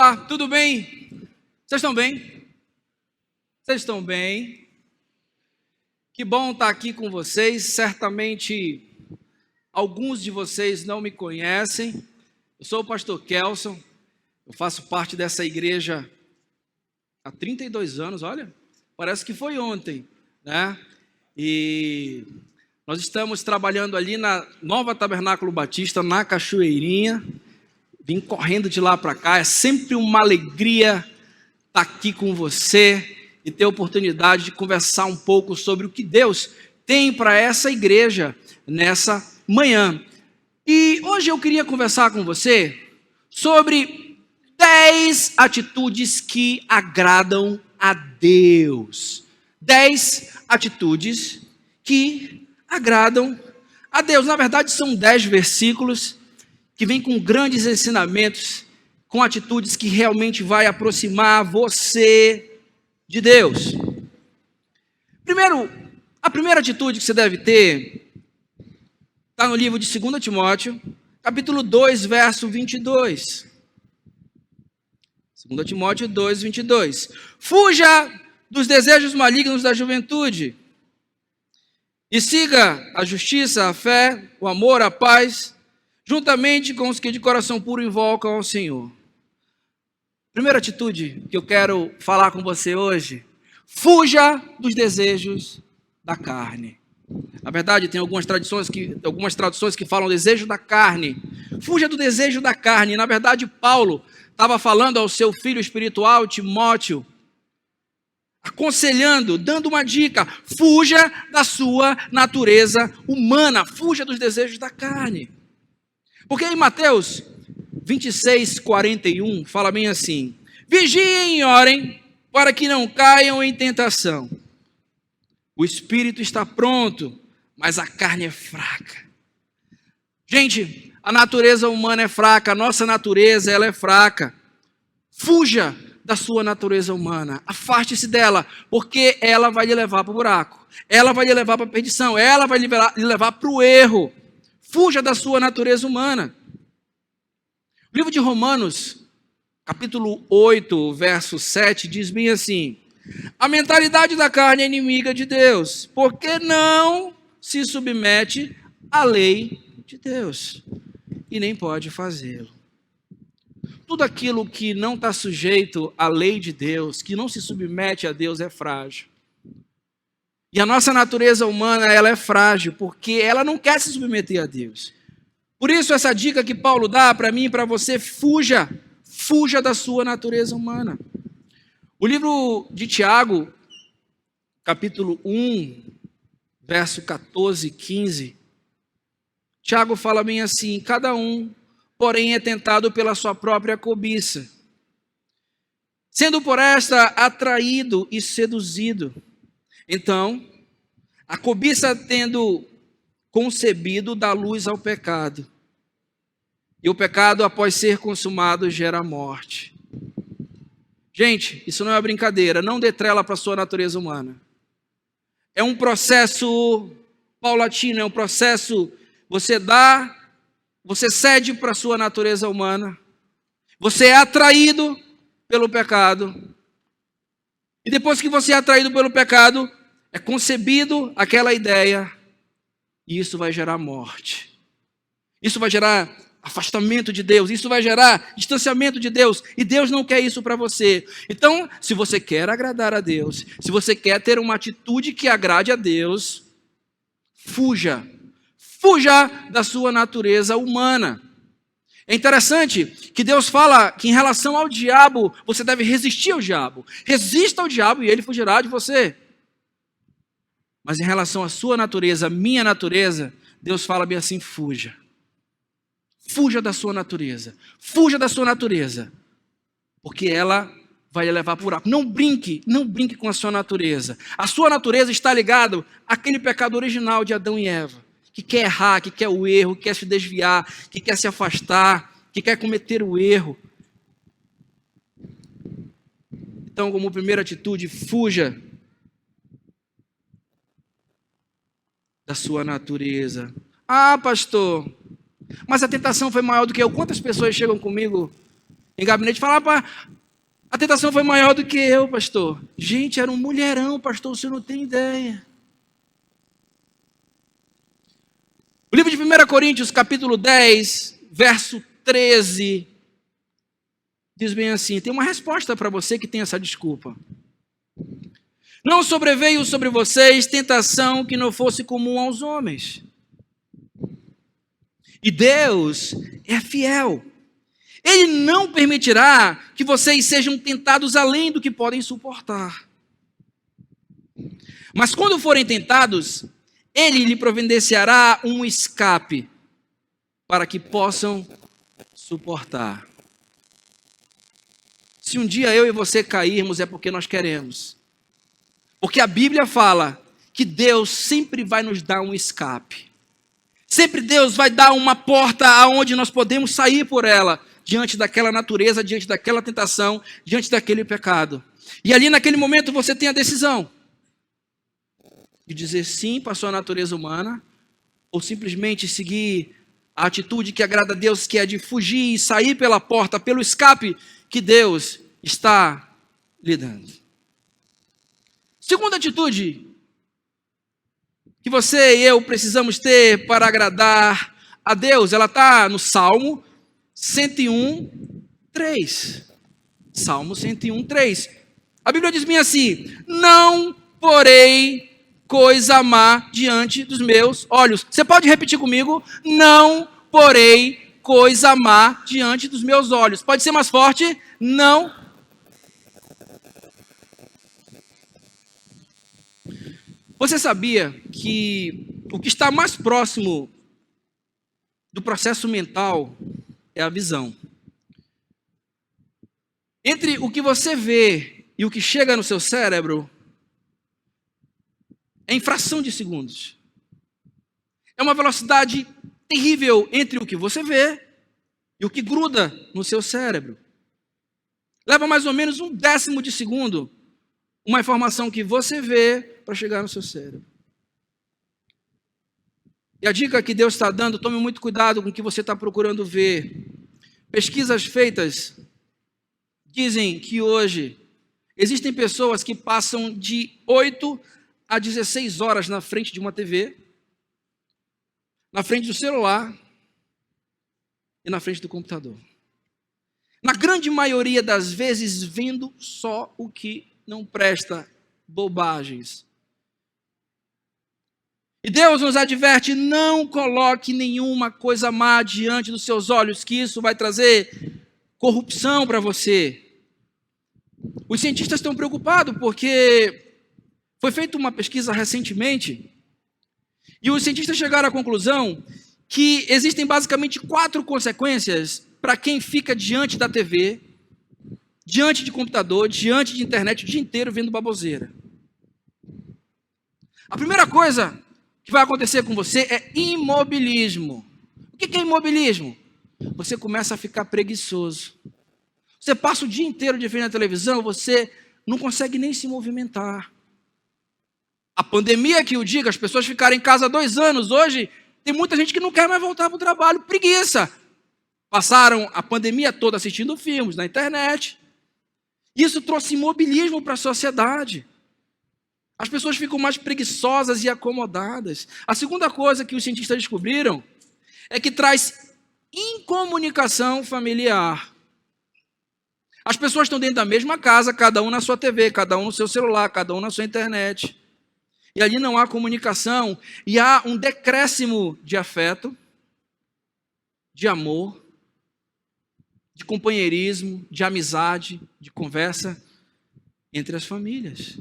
Olá, tudo bem? Vocês estão bem? Vocês estão bem? Que bom estar aqui com vocês. Certamente alguns de vocês não me conhecem. Eu sou o pastor Kelson, eu faço parte dessa igreja há 32 anos, olha, parece que foi ontem, né? E nós estamos trabalhando ali na Nova Tabernáculo Batista, na Cachoeirinha. Vim correndo de lá para cá, é sempre uma alegria estar aqui com você e ter a oportunidade de conversar um pouco sobre o que Deus tem para essa igreja nessa manhã. E hoje eu queria conversar com você sobre 10 atitudes que agradam a Deus. 10 atitudes que agradam a Deus. Na verdade, são 10 versículos que vem com grandes ensinamentos, com atitudes que realmente vai aproximar você de Deus. Primeiro, a primeira atitude que você deve ter está no livro de 2 Timóteo, capítulo 2, verso 22. 2 Timóteo 2, 22. Fuja dos desejos malignos da juventude e siga a justiça, a fé, o amor, a paz, juntamente com os que de coração puro invocam ao Senhor. Primeira atitude que eu quero falar com você hoje: fuja dos desejos da carne. Na verdade, tem algumas traduções que falam desejo da carne. Fuja do desejo da carne. Na verdade, Paulo estava falando ao seu filho espiritual, Timóteo, aconselhando, dando uma dica: fuja da sua natureza humana, fuja dos desejos da carne. Porque em Mateus 26, 41, fala bem assim: vigiem e orem para que não caiam em tentação. O espírito está pronto, mas a carne é fraca. Gente, a natureza humana é fraca, a nossa natureza ela é fraca. Fuja da sua natureza humana, afaste-se dela, porque ela vai lhe levar para o buraco, ela vai lhe levar para a perdição, ela vai lhe levar para o erro. Fuja da sua natureza humana. O livro de Romanos, capítulo 8, verso 7, diz bem assim: a mentalidade da carne é inimiga de Deus, porque não se submete à lei de Deus, e nem pode fazê-lo. Tudo aquilo que não está sujeito à lei de Deus, que não se submete a Deus, é frágil. E a nossa natureza humana, ela é frágil, porque ela não quer se submeter a Deus. Por isso, essa dica que Paulo dá para mim e para você: fuja da sua natureza humana. O livro de Tiago, capítulo 1, verso 14 e 15, Tiago fala bem assim: cada um, porém, é tentado pela sua própria cobiça, sendo por esta atraído e seduzido. Então, a cobiça, tendo concebido, dá luz ao pecado. E o pecado, após ser consumado, gera morte. Gente, isso não é uma brincadeira. Não dê trela para a sua natureza humana. É um processo paulatino, é um processo, você cede para a sua natureza humana. Você é atraído pelo pecado. E depois que você é atraído pelo pecado, é concebido aquela ideia, e isso vai gerar morte. Isso vai gerar afastamento de Deus, isso vai gerar distanciamento de Deus, e Deus não quer isso para você. Então, se você quer agradar a Deus, se você quer ter uma atitude que agrade a Deus, fuja da sua natureza humana. É interessante que Deus fala que em relação ao diabo, você deve resistir ao diabo. Resista ao diabo e ele fugirá de você. Mas em relação à sua natureza, minha natureza, Deus fala bem assim: fuja. Fuja da sua natureza. Fuja da sua natureza. Porque ela vai lhe levar para o buraco. Não brinque com a sua natureza. A sua natureza está ligada àquele pecado original de Adão e Eva, que quer errar, que quer o erro, que quer se desviar, que quer se afastar, que quer cometer o erro. Então, como primeira atitude, fuja da sua natureza. Ah, pastor, mas a tentação foi maior do que eu. Quantas pessoas chegam comigo em gabinete, falava, a tentação foi maior do que eu, pastor. Gente, era um mulherão, pastor, você não tem ideia. O livro de 1 Coríntios, capítulo 10, verso 13, diz bem assim, tem uma resposta para você que tem essa desculpa. Não sobreveio sobre vocês tentação que não fosse comum aos homens. E Deus é fiel. Ele não permitirá que vocês sejam tentados além do que podem suportar. Mas quando forem tentados, Ele lhe providenciará um escape para que possam suportar. Se um dia eu e você cairmos, é porque nós queremos. Porque a Bíblia fala que Deus sempre vai nos dar um escape. Sempre Deus vai dar uma porta aonde nós podemos sair por ela, diante daquela natureza, diante daquela tentação, diante daquele pecado. E ali naquele momento você tem a decisão de dizer sim para a sua natureza humana, ou simplesmente seguir a atitude que agrada a Deus, que é de fugir e sair pela porta, pelo escape que Deus está lhe dando. Segunda atitude que você e eu precisamos ter para agradar a Deus, ela está no Salmo 101, 3. Salmo 101, 3. A Bíblia diz bem assim, não porei coisa má diante dos meus olhos. Você pode repetir comigo? Não porei coisa má diante dos meus olhos. Pode ser mais forte? Não. Você sabia que o que está mais próximo do processo mental é a visão? Entre o que você vê e o que chega no seu cérebro, é em fração de segundos. É uma velocidade terrível entre o que você vê e o que gruda no seu cérebro. Leva mais ou menos 1/10 de segundo uma informação que você vê para chegar no seu cérebro. E a dica que Deus está dando, tome muito cuidado com o que você está procurando ver. Pesquisas feitas dizem que hoje existem pessoas que passam de 8 a 16 horas na frente de uma TV, na frente do celular e na frente do computador. Na grande maioria das vezes, vendo só o que não presta, bobagens. E Deus nos adverte, não coloque nenhuma coisa má diante dos seus olhos, que isso vai trazer corrupção para você. Os cientistas estão preocupados porque foi feita uma pesquisa recentemente e os cientistas chegaram à conclusão que existem basicamente 4 consequências para quem fica diante da TV, diante de computador, diante de internet o dia inteiro vendo baboseira. A primeira coisa que vai acontecer com você é imobilismo. O que é imobilismo? Você começa a ficar preguiçoso. Você passa o dia inteiro de frente à televisão, você não consegue nem se movimentar. A pandemia que o diga, as pessoas ficaram em casa 2 anos. Hoje, tem muita gente que não quer mais voltar para o trabalho. Preguiça. Passaram a pandemia toda assistindo filmes na internet. Isso trouxe imobilismo para a sociedade. As pessoas ficam mais preguiçosas e acomodadas. A segunda coisa que os cientistas descobriram é que traz incomunicação familiar. As pessoas estão dentro da mesma casa, cada um na sua TV, cada um no seu celular, cada um na sua internet. E ali não há comunicação, e há um decréscimo de afeto, de amor, de companheirismo, de amizade, de conversa entre as famílias.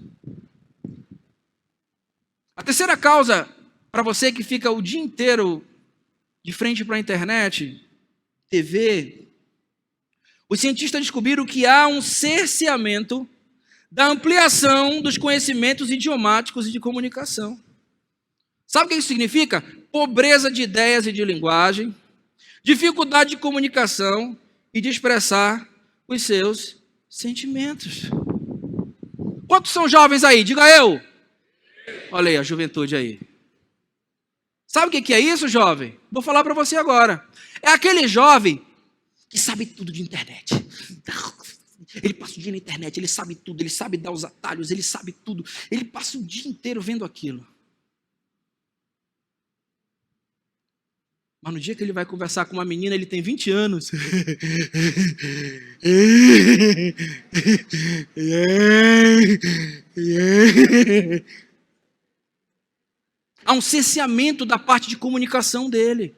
A terceira causa, para você que fica o dia inteiro de frente para a internet, TV, os cientistas descobriram que há um cerceamento da ampliação dos conhecimentos idiomáticos e de comunicação. Sabe o que isso significa? Pobreza de ideias e de linguagem, dificuldade de comunicação e de expressar os seus sentimentos. Quantos são jovens aí? Diga eu. Olha aí a juventude aí. Sabe o que é isso, jovem? Vou falar para você agora. É aquele jovem que sabe tudo de internet. Ele passa o dia na internet, ele sabe tudo, ele sabe dar os atalhos, ele sabe tudo. Ele passa o dia inteiro vendo aquilo. Mas no dia que ele vai conversar com uma menina, ele tem 20 anos. Há um cerceamento da parte de comunicação dele.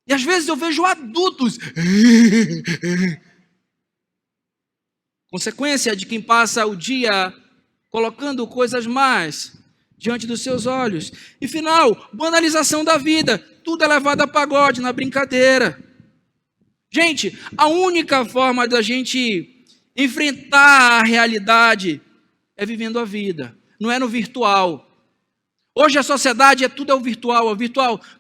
E às vezes eu vejo adultos. Consequência de quem passa o dia colocando coisas mais diante dos seus olhos. E final, banalização da vida. Tudo é levado a pagode, na brincadeira. Gente, a única forma da gente enfrentar a realidade é vivendo a vida. Não é no virtual. Hoje a sociedade tudo é o virtual,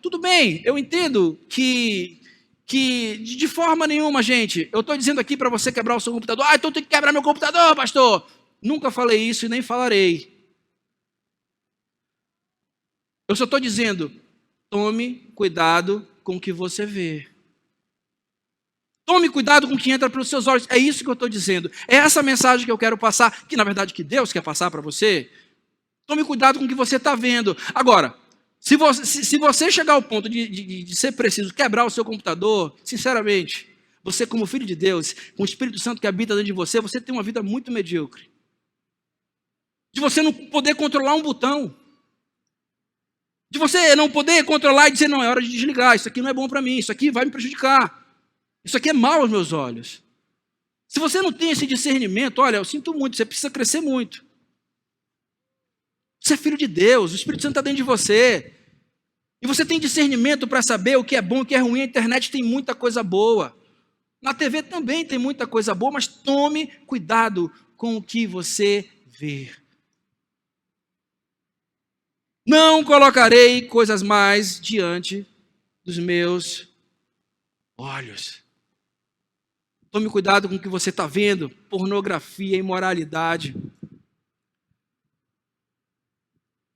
Tudo bem, eu entendo que de forma nenhuma, gente, eu estou dizendo aqui para você quebrar o seu computador. Então tem que quebrar meu computador, pastor. Nunca falei isso e nem falarei. Eu só estou dizendo, tome cuidado com o que você vê. Tome cuidado com o que entra pelos seus olhos. É isso que eu estou dizendo. É essa mensagem que eu quero passar, que na verdade que Deus quer passar para você. Tome cuidado com o que você está vendo. Agora, se você chegar ao ponto de ser preciso quebrar o seu computador, sinceramente, você como filho de Deus, com o Espírito Santo que habita dentro de você, você tem uma vida muito medíocre. De você não poder controlar um botão. De você não poder controlar e dizer, não, é hora de desligar, isso aqui não é bom para mim, isso aqui vai me prejudicar. Isso aqui é mal aos meus olhos. Se você não tem esse discernimento, olha, eu sinto muito, você precisa crescer muito. Você é filho de Deus, o Espírito Santo está dentro de você. E você tem discernimento para saber o que é bom, o que é ruim. A internet tem muita coisa boa. Na TV também tem muita coisa boa, mas tome cuidado com o que você vê. Não colocarei coisas mais diante dos meus olhos. Tome cuidado com o que você está vendo. Pornografia, imoralidade.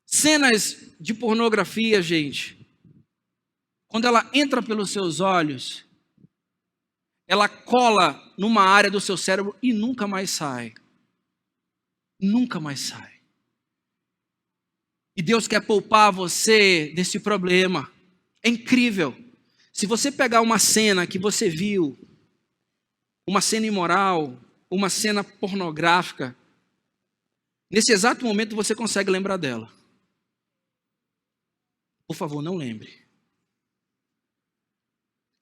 Cenas de pornografia, gente, quando ela entra pelos seus olhos, ela cola numa área do seu cérebro e nunca mais sai. Nunca mais sai. E Deus quer poupar você desse problema. É incrível. Se você pegar uma cena que você viu, uma cena imoral, uma cena pornográfica, nesse exato momento você consegue lembrar dela. Por favor, não lembre.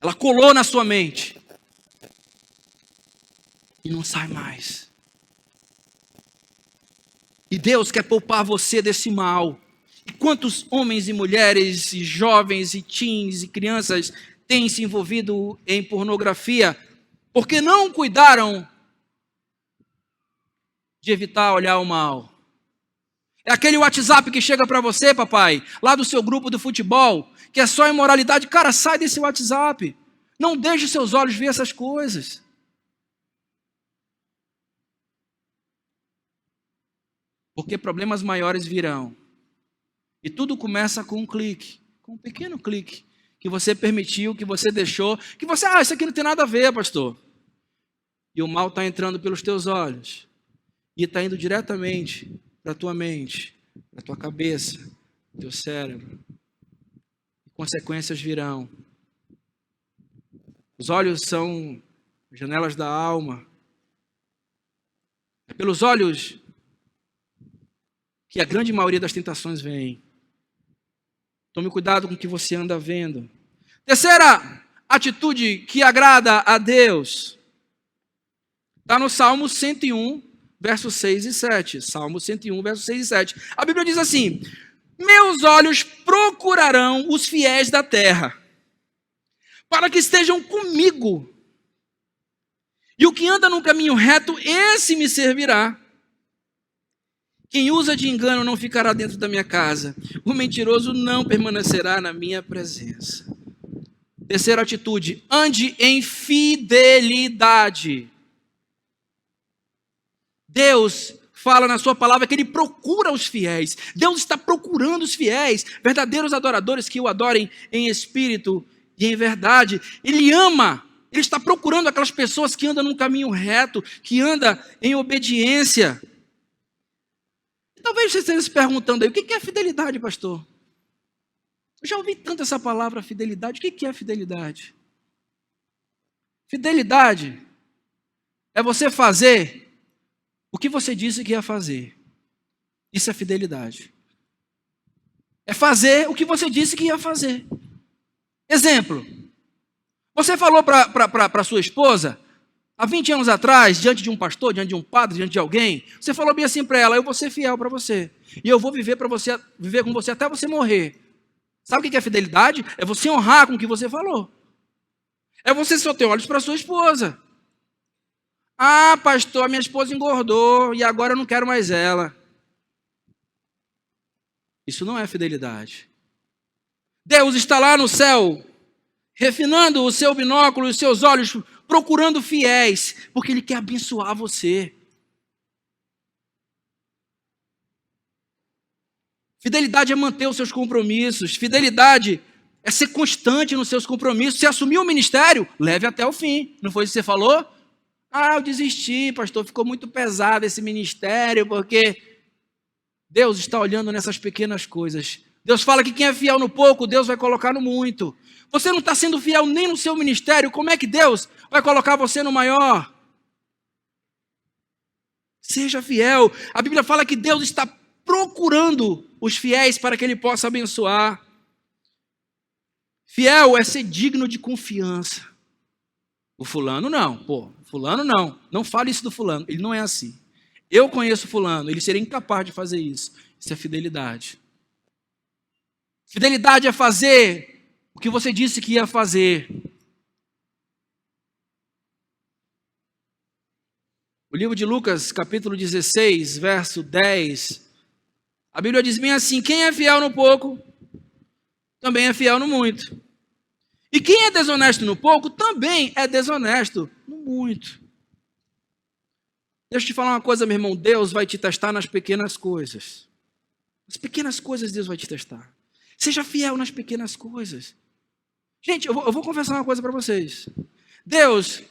Ela colou na sua mente. E não sai mais. E Deus quer poupar você desse mal. E quantos homens e mulheres, e jovens, e teens, e crianças têm se envolvido em pornografia porque não cuidaram de evitar olhar o mal. É aquele WhatsApp que chega para você, papai, lá do seu grupo do futebol, que é só imoralidade. Cara, sai desse WhatsApp. Não deixe seus olhos ver essas coisas. Porque problemas maiores virão. E tudo começa com um clique, com um pequeno clique, que você permitiu, que você deixou, que você, isso aqui não tem nada a ver, pastor. E o mal está entrando pelos teus olhos. E está indo diretamente para a tua mente, para a tua cabeça, para o teu cérebro. Consequências virão. Os olhos são janelas da alma. É pelos olhos que a grande maioria das tentações vem. Tome cuidado com o que você anda vendo. Terceira atitude que agrada a Deus. Está no Salmo 101, versos 6 e 7. Salmo 101, versos 6 e 7. A Bíblia diz assim: meus olhos procurarão os fiéis da terra, para que estejam comigo. E o que anda no caminho reto, esse me servirá. Quem usa de engano não ficará dentro da minha casa. O mentiroso não permanecerá na minha presença. Terceira atitude, ande em fidelidade. Deus fala na sua palavra que Ele procura os fiéis. Deus está procurando os fiéis, verdadeiros adoradores que o adorem em espírito e em verdade. Ele ama, ele está procurando aquelas pessoas que andam num caminho reto, que andam em obediência. E talvez você esteja se perguntando aí, o que é fidelidade, pastor? Eu já ouvi tanto essa palavra fidelidade. O que é fidelidade? Fidelidade é você fazer o que você disse que ia fazer. Isso é fidelidade. É fazer o que você disse que ia fazer. Exemplo. Você falou para sua esposa, há 20 anos atrás, diante de um pastor, diante de um padre, diante de alguém, você falou bem assim para ela, eu vou ser fiel para você. E eu vou viver com você até você morrer. Sabe o que é fidelidade? É você honrar com o que você falou. É você só ter olhos para sua esposa. Ah, pastor, minha esposa engordou e agora eu não quero mais ela. Isso não é fidelidade. Deus está lá no céu, refinando o seu binóculo e os seus olhos, procurando fiéis, porque Ele quer abençoar você. Fidelidade é manter os seus compromissos. Fidelidade é ser constante nos seus compromissos. Se assumir o ministério, leve até o fim. Não foi isso que você falou? Ah, eu desisti, pastor, ficou muito pesado esse ministério, porque Deus está olhando nessas pequenas coisas. Deus fala que quem é fiel no pouco, Deus vai colocar no muito. Você não está sendo fiel nem no seu ministério, como é que Deus vai colocar você no maior? Seja fiel. A Bíblia fala que Deus está procurando os fiéis para que Ele possa abençoar. Fiel é ser digno de confiança. O fulano não, fulano não. Não fale isso do fulano, ele não é assim. Eu conheço fulano, ele seria incapaz de fazer isso. Isso é fidelidade. Fidelidade é fazer o que você disse que ia fazer. O livro de Lucas, capítulo 16, verso 10, a Bíblia diz bem assim, quem é fiel no pouco, também é fiel no muito. E quem é desonesto no pouco, também é desonesto no muito. Deixa eu te falar uma coisa, meu irmão, Deus vai te testar nas pequenas coisas. Nas pequenas coisas Deus vai te testar. Seja fiel nas pequenas coisas. Gente, eu vou confessar uma coisa para vocês. Deus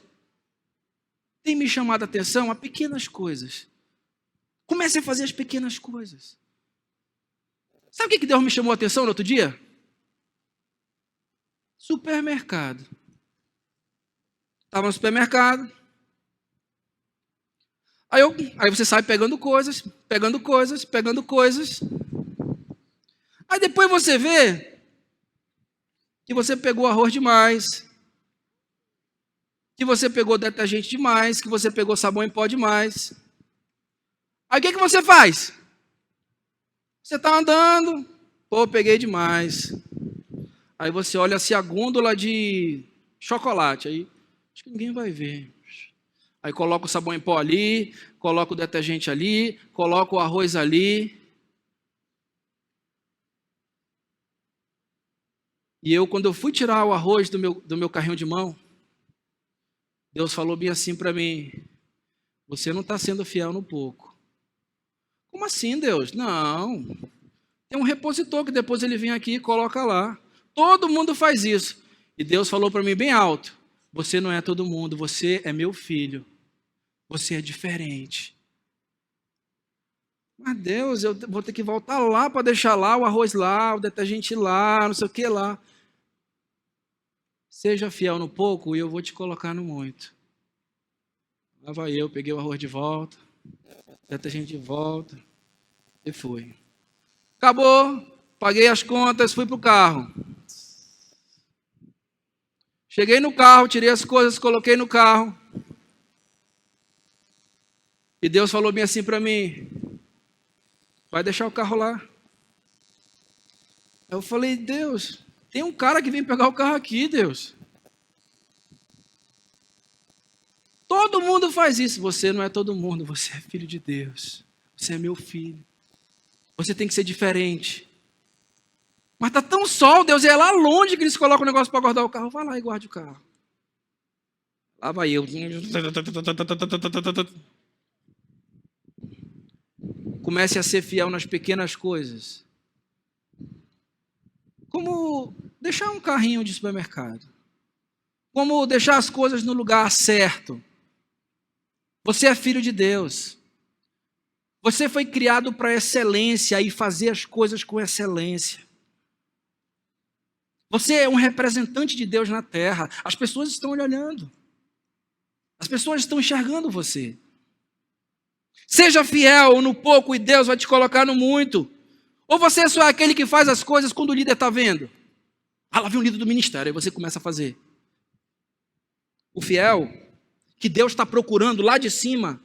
tem me chamado a atenção a pequenas coisas. Comece a fazer as pequenas coisas. Sabe o que Deus me chamou a atenção no outro dia? Supermercado. Estava no supermercado. Aí você sai pegando coisas. Aí depois você vê que você pegou arroz demais, que você pegou detergente demais, que você pegou sabão em pó demais. Aí o que você faz? Você está andando, peguei demais. Aí você olha assim a gôndola de chocolate, aí acho que ninguém vai ver. Aí coloca o sabão em pó ali, coloca o detergente ali, coloca o arroz ali. E quando eu fui tirar o arroz do meu carrinho de mão, Deus falou bem assim para mim, você não está sendo fiel no pouco. Como assim, Deus? Não, tem um repositor que depois ele vem aqui e coloca lá. Todo mundo faz isso. E Deus falou para mim bem alto, você não é todo mundo, você é meu filho. Você é diferente. Mas Deus, eu vou ter que voltar lá para deixar lá o arroz lá, o detergente lá, não sei o que lá. Seja fiel no pouco e eu vou te colocar no muito. Lá vai eu, peguei o arroz de volta, o detergente de volta e fui. Acabou, paguei as contas, fui para o carro. Cheguei no carro, tirei as coisas, coloquei no carro. E Deus falou bem assim para mim, vai deixar o carro lá. Eu falei, Deus, tem um cara que vem pegar o carro aqui, Deus. Todo mundo faz isso. Você não é todo mundo, você é filho de Deus. Você é meu filho. Você tem que ser diferente. Mas está tão sol, Deus, é lá longe que eles colocam o negócio para guardar o carro. Vai lá e guarde o carro. Lá vai eu. Comece a ser fiel nas pequenas coisas. como deixar um carrinho de supermercado, como deixar as coisas no lugar certo. Você é filho de Deus. Você foi criado para excelência e fazer as coisas com excelência. Você é um representante de Deus na terra. As pessoas estão lhe olhando. As pessoas estão enxergando você. Seja fiel no pouco e Deus vai te colocar no muito. Ou você é só aquele que faz as coisas quando o líder está vendo. Ah, lá vem o líder do ministério, aí você começa a fazer. O fiel, que Deus está procurando lá de cima,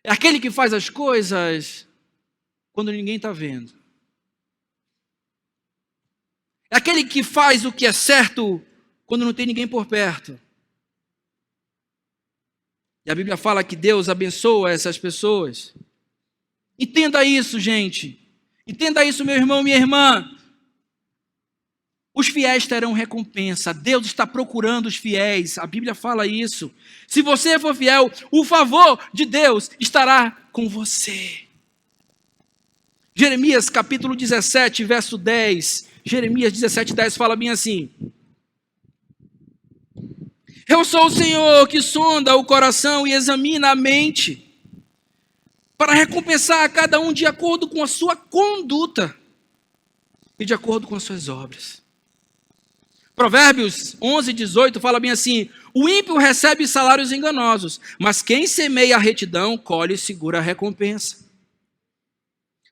é aquele que faz as coisas quando ninguém está vendo. É aquele que faz o que é certo quando não tem ninguém por perto. E a Bíblia fala que Deus abençoa essas pessoas. Entenda isso, gente. Entenda isso, meu irmão, minha irmã. Os fiéis terão recompensa. Deus está procurando os fiéis. A Bíblia fala isso. Se você for fiel, o favor de Deus estará com você. Jeremias capítulo 17, verso 10. Jeremias 17, 10 fala bem assim: eu sou o Senhor que sonda o coração e examina a mente, para recompensar a cada um de acordo com a sua conduta e de acordo com as suas obras. Provérbios 11, 18 fala bem assim: o ímpio recebe salários enganosos, mas quem semeia a retidão colhe segura recompensa.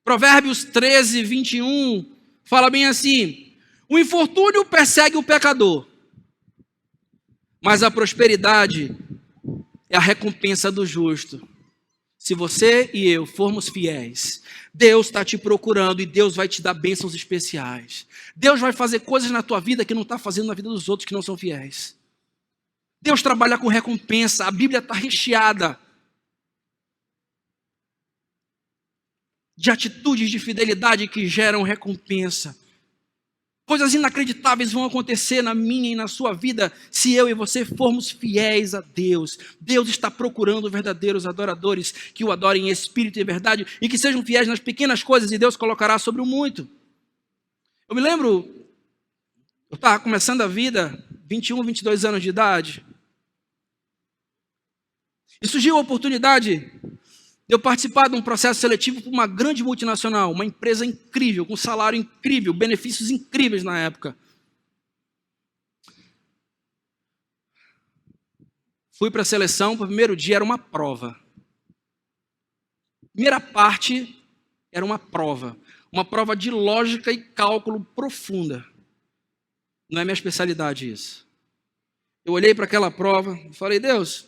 Provérbios 13, 21 fala bem assim: o infortúnio persegue o pecador, mas a prosperidade é a recompensa do justo. Se você e eu formos fiéis, Deus está te procurando e Deus vai te dar bênçãos especiais. Deus vai fazer coisas na tua vida que não está fazendo na vida dos outros que não são fiéis. Deus trabalha com recompensa. A Bíblia está recheada de atitudes de fidelidade que geram recompensa. Coisas inacreditáveis vão acontecer na minha e na sua vida se eu e você formos fiéis a Deus. Deus está procurando verdadeiros adoradores que o adorem em espírito e verdade e que sejam fiéis nas pequenas coisas e Deus colocará sobre o muito. Eu me lembro, eu estava começando a vida, 21, 22 anos de idade, e surgiu a oportunidade de eu participar de um processo seletivo para uma grande multinacional, uma empresa incrível, com salário incrível, benefícios incríveis na época. Fui para a seleção, o primeiro dia era uma prova. Primeira parte era uma prova de lógica e cálculo profunda. Não é minha especialidade isso. Eu olhei para aquela prova e falei: Deus,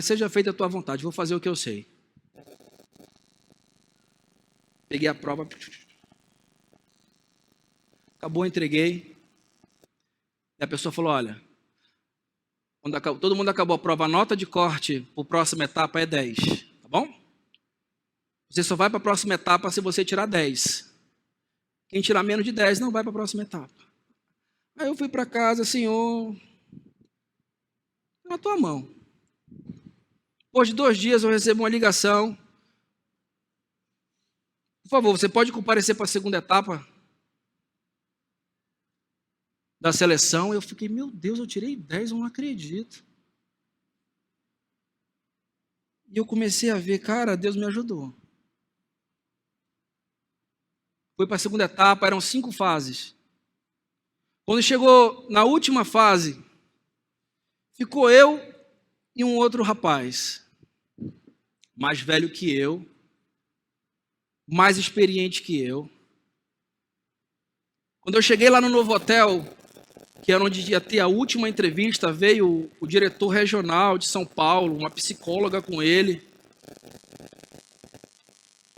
seja feita a tua vontade, vou fazer o que eu sei. Peguei a prova, acabou, entreguei. E a pessoa falou: olha, quando todo mundo acabou a prova, a nota de corte para a próxima etapa é 10, tá bom? Você só vai para a próxima etapa se você tirar 10. Quem tirar menos de 10 não vai para a próxima etapa. Aí eu fui para casa: Senhor, na tua mão. Depois de 2 dias eu recebo uma ligação: por favor, você pode comparecer para a segunda etapa da seleção? Eu fiquei: meu Deus, eu tirei 10, eu não acredito. E eu comecei a ver, cara, Deus me ajudou. Fui para a segunda etapa, eram 5 fases. Quando chegou na última fase, ficou eu e um outro rapaz, mais velho que eu, mais experiente que eu. Quando eu cheguei lá no novo hotel, que era onde ia ter a última entrevista, veio o diretor regional de São Paulo, uma psicóloga com ele.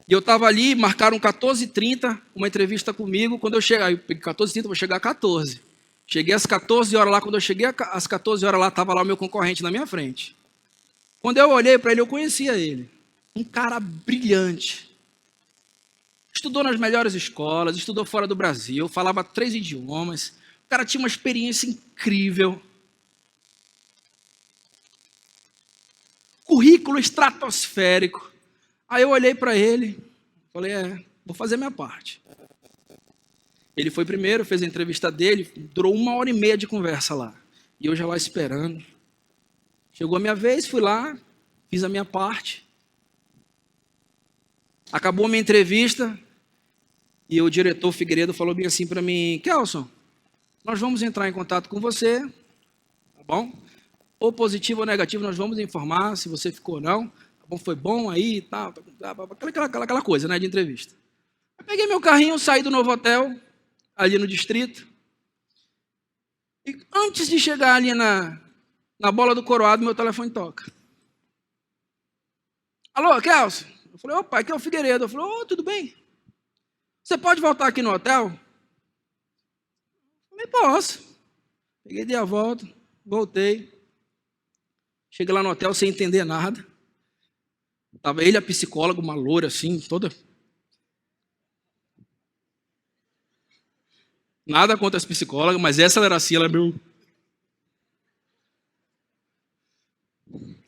E eu estava ali, marcaram 14h30, uma entrevista comigo. Quando eu cheguei, 14h30, vou chegar às 14. Cheguei às 14 horas lá. Quando eu cheguei às 14 horas lá, estava lá o meu concorrente na minha frente. Quando eu olhei para ele, eu conhecia ele. Um cara brilhante. Estudou nas melhores escolas, estudou fora do Brasil, falava 3 idiomas. O cara tinha uma experiência incrível. Currículo estratosférico. Aí eu olhei para ele, falei: vou fazer minha parte. Ele foi primeiro, fez a entrevista dele, durou 1h30 de conversa lá. E eu já lá esperando. Chegou a minha vez, fui lá, fiz a minha parte. Acabou a minha entrevista e o diretor Figueiredo falou bem assim para mim: Kelson, nós vamos entrar em contato com você, tá bom? Ou positivo ou negativo, nós vamos informar se você ficou ou não. Tá bom, foi bom aí e tal, aquela coisa, né, de entrevista. Eu peguei meu carrinho, saí do novo hotel, ali no distrito. E antes de chegar ali na bola do coroado, meu telefone toca. Alô, Kelson? Eu falei: opa, aqui é o Figueiredo. Eu falei: tudo bem? Você pode voltar aqui no hotel? Eu falei: posso. Peguei, dei a volta, voltei. Cheguei lá no hotel sem entender nada. Tava ele, a psicóloga, uma loura assim, toda... Nada contra as psicólogas, mas essa era assim, ela é meu...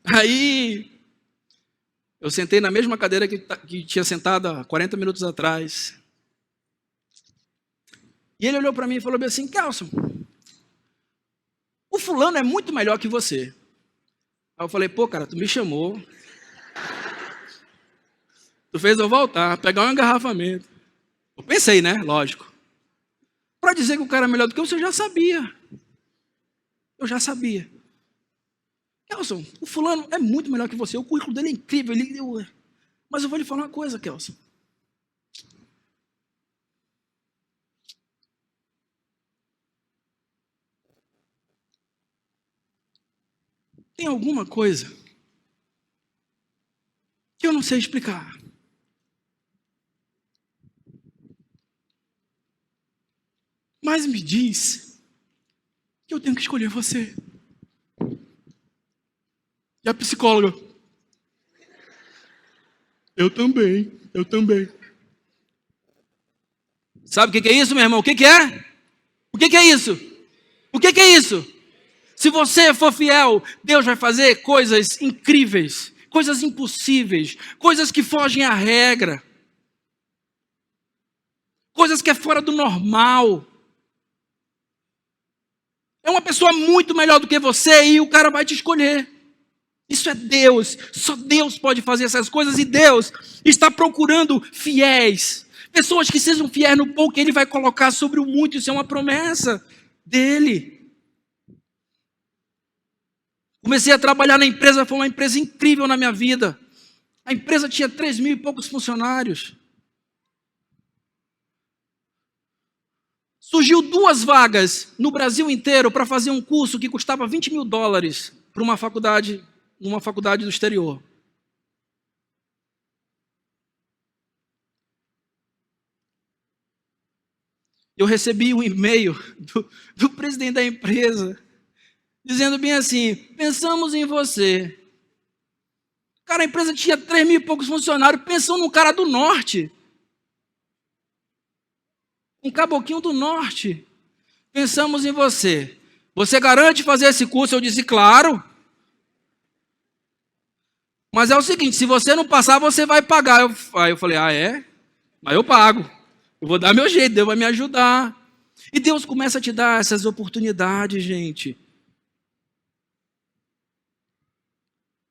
Aí, eu sentei na mesma cadeira que tinha sentado há 40 minutos atrás. E ele olhou para mim e falou bem assim: Kelson, o fulano é muito melhor que você. Aí eu falei: pô, cara, tu me chamou. Tu fez eu voltar, pegar um engarrafamento. Eu pensei, né? Lógico. Para dizer que o cara é melhor do que você, eu já sabia. Eu já sabia. Kelson, o fulano é muito melhor que você. O currículo dele é incrível. Mas eu vou lhe falar uma coisa, Kelson. Tem alguma coisa que eu não sei explicar. Mas me diz que eu tenho que escolher você. E a psicóloga: eu também. Sabe o que é isso, meu irmão? O que é? O que é isso? O que é isso? Se você for fiel, Deus vai fazer coisas incríveis, coisas impossíveis, coisas que fogem à regra, coisas que é fora do normal. É uma pessoa muito melhor do que você e o cara vai te escolher. Isso é Deus. Só Deus pode fazer essas coisas e Deus está procurando fiéis. Pessoas que sejam fiéis no pouco que Ele vai colocar sobre o muito. Isso é uma promessa dEle. Comecei a trabalhar na empresa, foi uma empresa incrível na minha vida. A empresa tinha 3.000 e poucos funcionários. Surgiu 2 vagas no Brasil inteiro para fazer um curso que custava $20.000 para uma faculdade do exterior. Eu recebi um e-mail do presidente da empresa, dizendo bem assim: pensamos em você. Cara, a empresa tinha 3.000 e poucos funcionários, pensou num cara do norte. Um caboquinho do norte. Pensamos em você. Você garante fazer esse curso? Eu disse: claro. Mas é o seguinte, se você não passar, você vai pagar. Aí eu falei: ah, é? Mas eu pago. Eu vou dar meu jeito, Deus vai me ajudar. E Deus começa a te dar essas oportunidades, gente.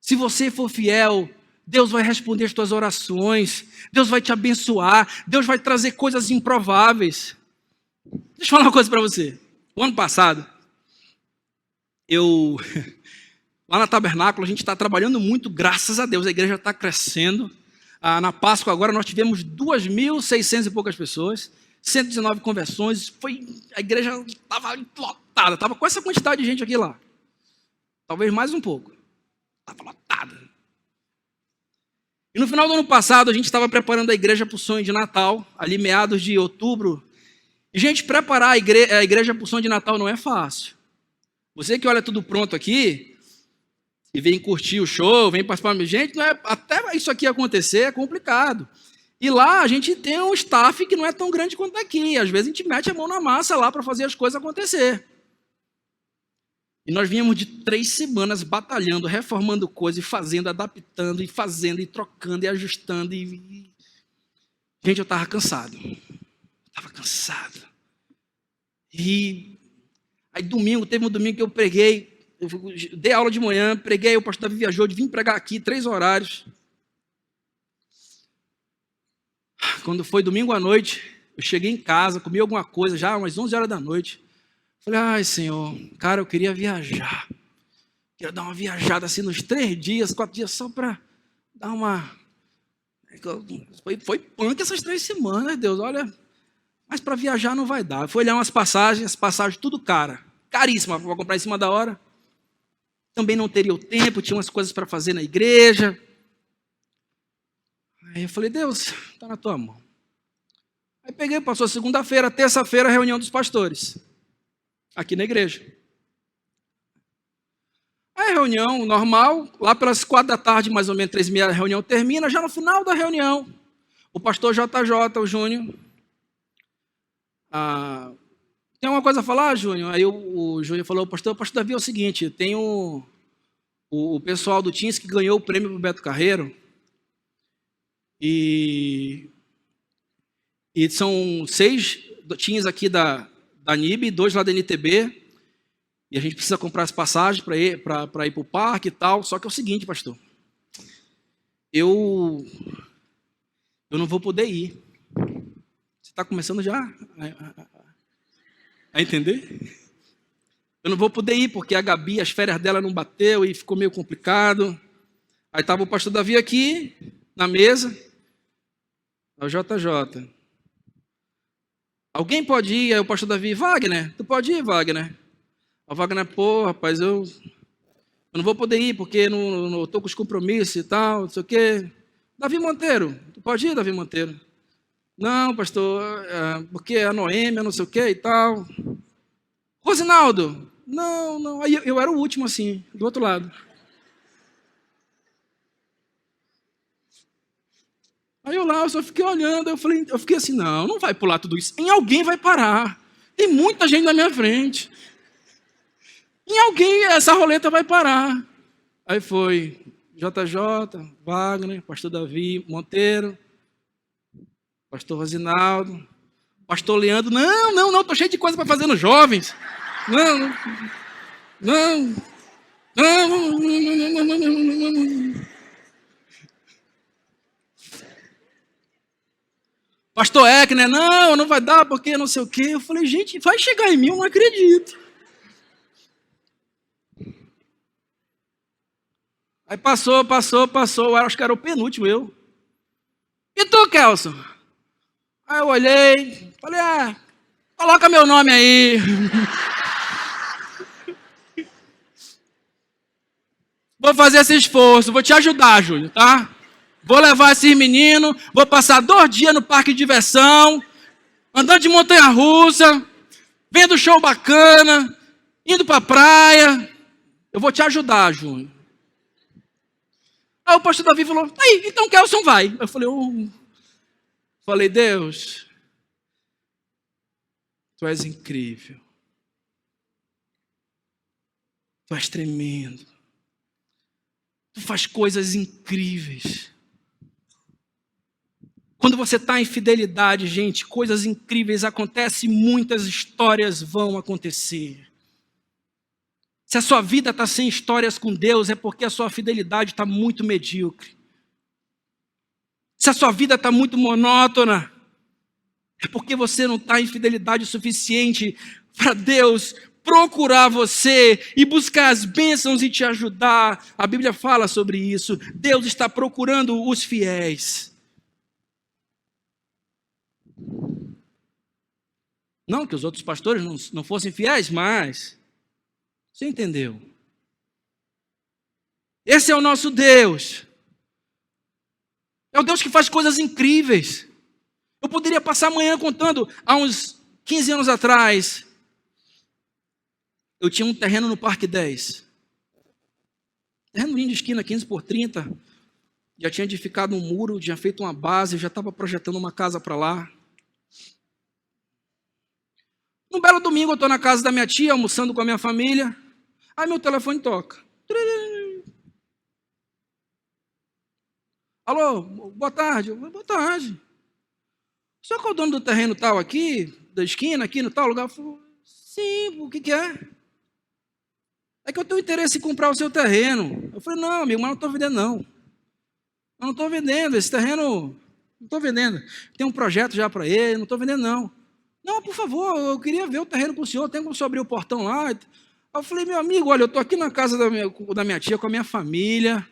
Se você for fiel, Deus vai responder as tuas orações. Deus vai te abençoar. Deus vai trazer coisas improváveis. Deixa eu falar uma coisa para você. O ano passado, lá na Tabernáculo, a gente está trabalhando muito, graças a Deus. A igreja está crescendo. Na Páscoa agora nós tivemos 2.600 e poucas pessoas, 119 conversões. A igreja estava lotada, estava com essa quantidade de gente aqui lá. Talvez mais um pouco. Estava lotada. E no final do ano passado, a gente estava preparando a igreja para o sonho de Natal, ali meados de outubro. E, gente, preparar a igreja para o sonho de Natal não é fácil. Você que olha tudo pronto aqui e vem curtir o show, vem participar, gente, não é, até isso aqui acontecer é complicado. E lá a gente tem um staff que não é tão grande quanto aqui. Às vezes a gente mete a mão na massa lá para fazer as coisas acontecer. E nós vínhamos de 3 semanas batalhando, reformando coisas, e fazendo, adaptando, e fazendo, e trocando, e ajustando. Gente, eu estava cansado. E aí domingo, teve um domingo que eu preguei, eu dei aula de manhã, preguei, o pastor Davi viajou, vim pregar aqui, 3 horários. Quando foi domingo à noite, eu cheguei em casa, comi alguma coisa, já umas 11 horas da noite. Falei, ai Senhor, cara, eu queria viajar. Queria dar uma viajada assim nos 3 dias, 4 dias, só para dar uma... Foi punk essas 3 semanas, Deus, olha... Mas para viajar não vai dar. Eu fui olhar umas passagens, as passagens tudo caríssima para comprar em cima da hora. Também não teria o tempo, tinha umas coisas para fazer na igreja. Aí eu falei, Deus, está na tua mão. Aí peguei, passou segunda-feira, terça-feira, reunião dos pastores, aqui na igreja. Aí reunião normal, lá pelas 4 da tarde, mais ou menos, 3h30, a reunião termina. Já no final da reunião, o pastor JJ, o Júnior, tem uma coisa a falar, Júnior? Aí o Júnior falou, pastor Davi, é o seguinte, tem o pessoal do Teams que ganhou o prêmio para o Beto Carreiro, e são 6 Teams aqui da NIB, 2 lá da NTB, e a gente precisa comprar as passagens para ir para o parque e tal, só que é o seguinte, pastor, eu não vou poder ir. Você está começando já a entender? Eu não vou poder ir, porque a Gabi, as férias dela não bateu e ficou meio complicado. Aí estava o pastor Davi aqui, na mesa, o JJ. Alguém pode ir? Aí o pastor Davi, Wagner, tu pode ir, Wagner? O Wagner, pô, rapaz, eu não vou poder ir, porque não estou com os compromissos e tal, não sei o quê. Davi Monteiro, tu pode ir, Davi Monteiro? Não, pastor, porque a Noêmia, não sei o quê e tal. Rosinaldo, não. Aí eu era o último, assim, do outro lado. Aí eu só fiquei olhando, eu fiquei assim, não vai pular tudo isso. Em alguém vai parar. Tem muita gente na minha frente. Em alguém essa roleta vai parar. Aí foi JJ, Wagner, pastor Davi Monteiro, pastor Rosinaldo, pastor Leandro, não, tô cheio de coisa para fazer nos jovens. Não. Pastor Eckner, não vai dar porque não sei o quê. Eu falei, gente, vai chegar em mim, eu não acredito. Aí passou, eu acho que era o penúltimo eu. E tu, Kelson? Aí eu olhei, falei, coloca meu nome aí. Vou fazer esse esforço, vou te ajudar, Júlio, tá? Vou levar esses meninos, vou passar 2 dias no parque de diversão, andando de montanha-russa, vendo show bacana, indo pra praia. Eu vou te ajudar, Júnior. Aí o pastor Davi falou, aí, então Kelson vai. Eu falei, Deus, tu és incrível. Tu és tremendo. Tu faz coisas incríveis. Quando você está em fidelidade, gente, coisas incríveis acontecem, muitas histórias vão acontecer. Se a sua vida está sem histórias com Deus, é porque a sua fidelidade está muito medíocre. Se a sua vida está muito monótona, é porque você não está em fidelidade suficiente para Deus procurar você e buscar as bênçãos e te ajudar. A Bíblia fala sobre isso. Deus está procurando os fiéis. Não que os outros pastores não fossem fiéis, mas você entendeu? Esse é o nosso Deus. É o Deus que faz coisas incríveis. Eu poderia passar amanhã contando. Há uns 15 anos atrás, eu tinha um terreno no Parque 10. Terreno lindo de esquina, 15x30. Já tinha edificado um muro, tinha feito uma base, já estava projetando uma casa para lá. Num belo domingo, eu estou na casa da minha tia, almoçando com a minha família. Aí meu telefone toca. Alô, boa tarde. Boa tarde. senhor que é o dono do terreno tal aqui, da esquina, aqui no tal lugar? Eu falei, sim, o que é? É que eu tenho interesse em comprar o seu terreno. Eu falei, não, amigo, mas não estou vendendo, não. Eu não estou vendendo, esse terreno, não estou vendendo. Tem um projeto já para ele, não estou vendendo, não. Não, por favor, eu queria ver o terreno com o senhor, tem como o senhor abrir o portão lá? Eu falei, meu amigo, olha, eu estou aqui na casa da minha tia, com a minha família.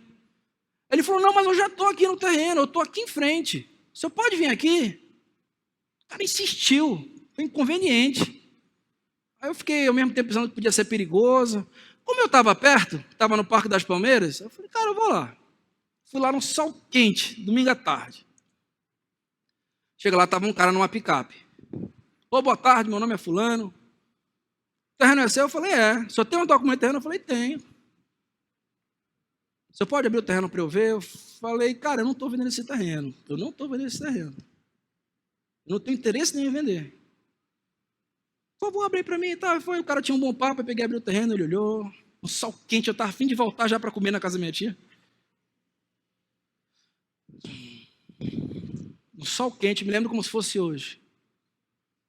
Ele falou, não, mas eu já estou aqui no terreno, eu estou aqui em frente. O senhor pode vir aqui? O cara insistiu, foi inconveniente. Aí eu fiquei ao mesmo tempo pensando que podia ser perigoso. Como eu estava perto, estava no Parque das Palmeiras, eu falei, cara, eu vou lá. Fui lá no sol quente, domingo à tarde. Chega lá, estava um cara numa picape. Ô, boa tarde, meu nome é fulano. O terreno é seu? Eu falei, é. Só tem um documento de terreno? Eu falei, tenho. Você pode abrir o terreno para eu ver? Eu falei, cara, eu não estou vendendo esse terreno. Eu não estou vendendo esse terreno. Eu não tenho interesse nem em vender. Por favor, abrir para mim e tal. Foi, o cara tinha um bom papo, eu peguei, abri o terreno, ele olhou. Um sol quente, eu estava a fim de voltar já para comer na casa da minha tia. Um sol quente, me lembro como se fosse hoje.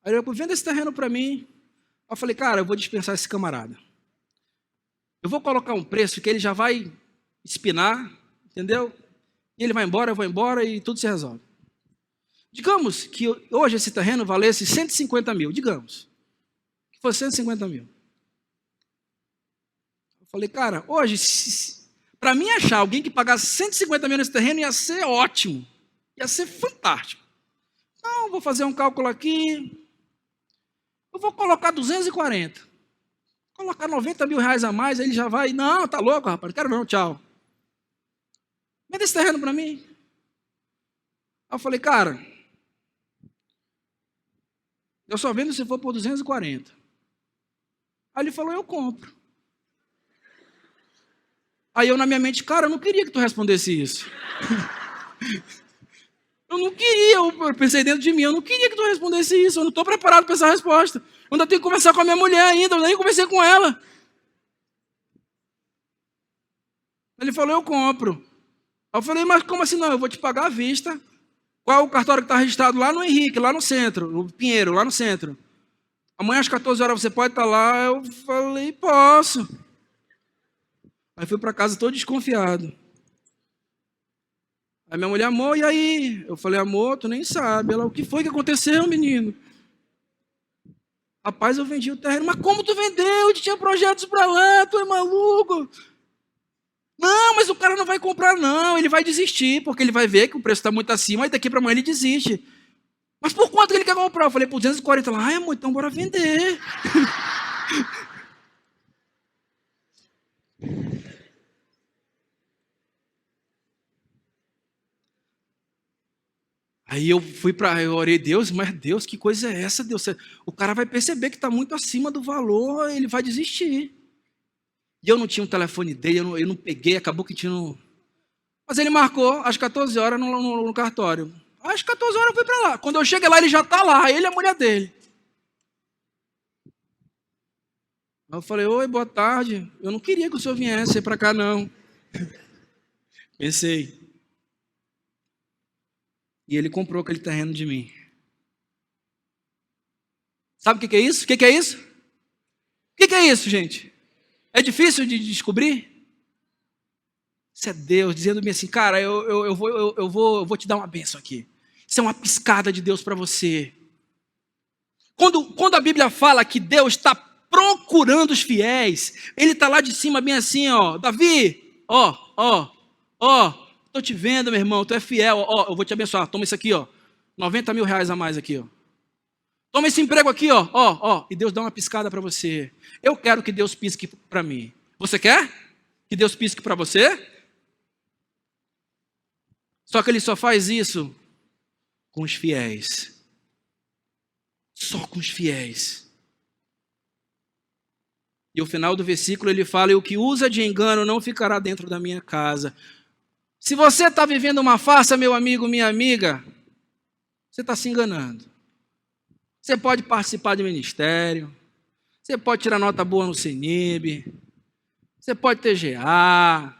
Aí ele falou, venda esse terreno para mim. Eu falei, cara, eu vou dispensar esse camarada. Eu vou colocar um preço que ele já vai espinar, entendeu? E ele vai embora, eu vou embora e tudo se resolve. Digamos que hoje esse terreno valesse 150 mil, digamos. Que fosse 150 mil. Eu falei, cara, hoje, para mim achar alguém que pagasse 150 mil nesse terreno ia ser ótimo. Ia ser fantástico. Então, vou fazer um cálculo aqui. Eu vou colocar 240. Colocar 90 mil reais a mais, aí ele já vai. Não, tá louco, rapaz, não quero não, tchau. Vende esse terreno para mim. Aí eu falei, cara, eu só vendo se for por 240. Aí ele falou, eu compro. Aí eu na minha mente, cara, eu não queria que tu respondesse isso. Eu não queria, eu pensei dentro de mim, eu não queria que tu respondesse isso, eu não estou preparado para essa resposta. Eu ainda tenho que conversar com a minha mulher ainda, eu nem conversei com ela. Ele falou, eu compro. Aí eu falei, mas como assim não? Eu vou te pagar à vista. Qual é o cartório que está registrado lá no Henrique, lá no centro, no Pinheiro, lá no centro. Amanhã às 14 horas você pode estar lá. Eu falei, posso. Aí fui para casa todo desconfiado. Aí minha mulher, amor, e aí? Eu falei, amor, tu nem sabe. Ela, o que foi que aconteceu, menino? Rapaz, eu vendi o terreno. Mas como tu vendeu? Eu tinha projetos para lá, tu é maluco? Não, mas o cara não vai comprar não, ele vai desistir, porque ele vai ver que o preço está muito acima, e daqui para amanhã ele desiste. Mas por quanto que ele quer comprar? Eu falei, por 240. Ela, ai, amor, então bora vender. Aí eu orei, Deus, mas Deus, que coisa é essa, Deus? O cara vai perceber que está muito acima do valor, ele vai desistir. E eu não tinha um telefone dele, eu não peguei, acabou que tinha um... Mas ele marcou às 14 horas no cartório. Às 14 horas eu fui para lá. Quando eu cheguei lá, ele já está lá, ele e a mulher dele. Aí eu falei, oi, boa tarde. Eu não queria que o senhor viesse para cá, não. Pensei. E ele comprou aquele terreno de mim. Sabe o que é isso? O que é isso? O que é isso, gente? É difícil de descobrir? Isso é Deus dizendo-me assim, cara, eu vou te dar uma bênção aqui. Isso é uma piscada de Deus para você. Quando a Bíblia fala que Deus está procurando os fiéis, Ele está lá de cima bem assim, ó, Davi, ó, estou te vendo, meu irmão, tu é fiel, ó, eu vou te abençoar, toma isso aqui, ó, 90 mil reais a mais aqui, ó. Toma esse emprego aqui, ó, e Deus dá uma piscada para você. Eu quero que Deus pisque para mim. Você quer que Deus pisque para você? Só que Ele só faz isso com os fiéis. Só com os fiéis. E o final do versículo ele fala, e o que usa de engano não ficará dentro da minha casa. Se você está vivendo uma farsa, meu amigo, minha amiga, você está se enganando. Você pode participar de ministério, você pode tirar nota boa no CENIB, você pode ter GA,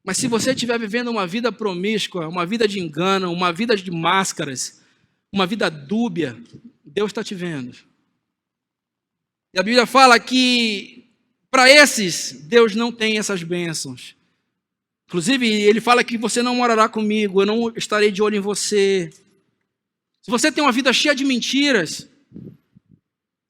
mas se você estiver vivendo uma vida promíscua, uma vida de engano, uma vida de máscaras, uma vida dúbia, Deus está te vendo. E a Bíblia fala que para esses, Deus não tem essas bênçãos. Inclusive, ele fala que você não morará comigo, eu não estarei de olho em você. Se você tem uma vida cheia de mentiras,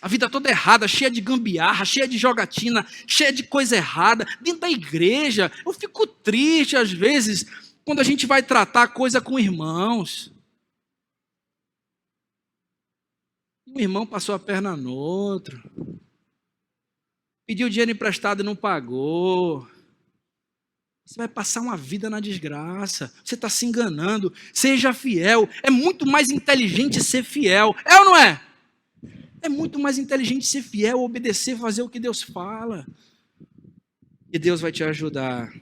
a vida toda errada, cheia de gambiarra, cheia de jogatina, cheia de coisa errada, dentro da igreja, eu fico triste às vezes, quando a gente vai tratar coisa com irmãos. Um irmão passou a perna no outro, pediu dinheiro emprestado e não pagou. Você vai passar uma vida na desgraça. Você está se enganando. Seja fiel. É muito mais inteligente ser fiel. É ou não é? É muito mais inteligente ser fiel, obedecer, fazer o que Deus fala. E Deus vai te ajudar.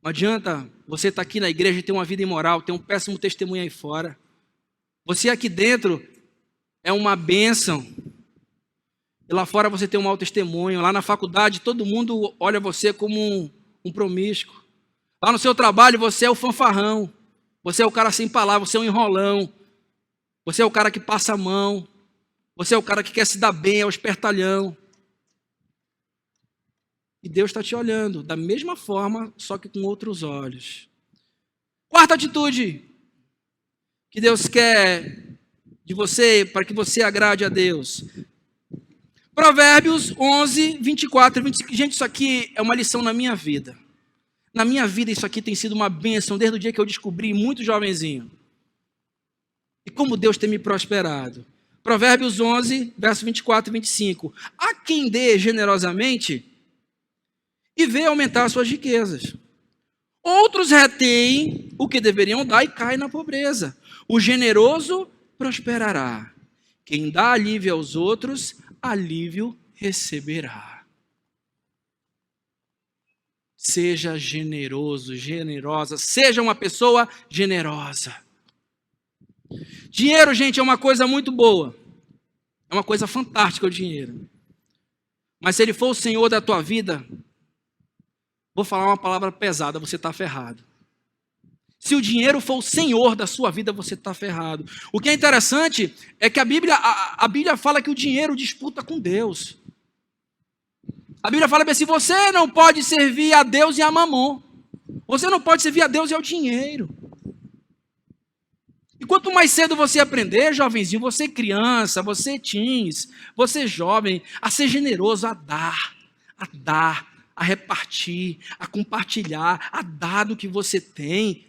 Não adianta você estar aqui na igreja e ter uma vida imoral, ter um péssimo testemunho aí fora. Você aqui dentro é uma bênção. E lá fora você tem um mau testemunho. Lá na faculdade todo mundo olha você como um promíscuo. Lá no seu trabalho você é o fanfarrão. Você é o cara sem palavras, você é um enrolão. Você é o cara que passa a mão. Você é o cara que quer se dar bem, é o espertalhão. E Deus está te olhando da mesma forma, só que com outros olhos. Quarta atitude que Deus quer de você, para que você agrade a Deus. Provérbios 11, 24 e 25. Gente, isso aqui é uma lição na minha vida. Na minha vida isso aqui tem sido uma bênção desde o dia que eu descobri, muito jovenzinho. E como Deus tem me prosperado. Provérbios 11, verso 24 e 25. Há quem dê generosamente e vê aumentar suas riquezas. Outros retêm o que deveriam dar e caem na pobreza. O generoso prosperará. Quem dá alívio aos outros, alívio receberá. Seja generoso, generosa. Seja uma pessoa generosa. Dinheiro, gente, é uma coisa muito boa. É uma coisa fantástica o dinheiro. Mas se ele for o Senhor da tua vida, vou falar uma palavra pesada, você está ferrado. Se o dinheiro for o Senhor da sua vida, você está ferrado. O que é interessante é que a Bíblia fala que o dinheiro disputa com Deus. A Bíblia fala assim, você não pode servir a Deus e a mamon. Você não pode servir a Deus e ao dinheiro. E quanto mais cedo você aprender, jovenzinho, você criança, você teens, você jovem, a ser generoso, a dar, a repartir, a compartilhar, a dar do que você tem,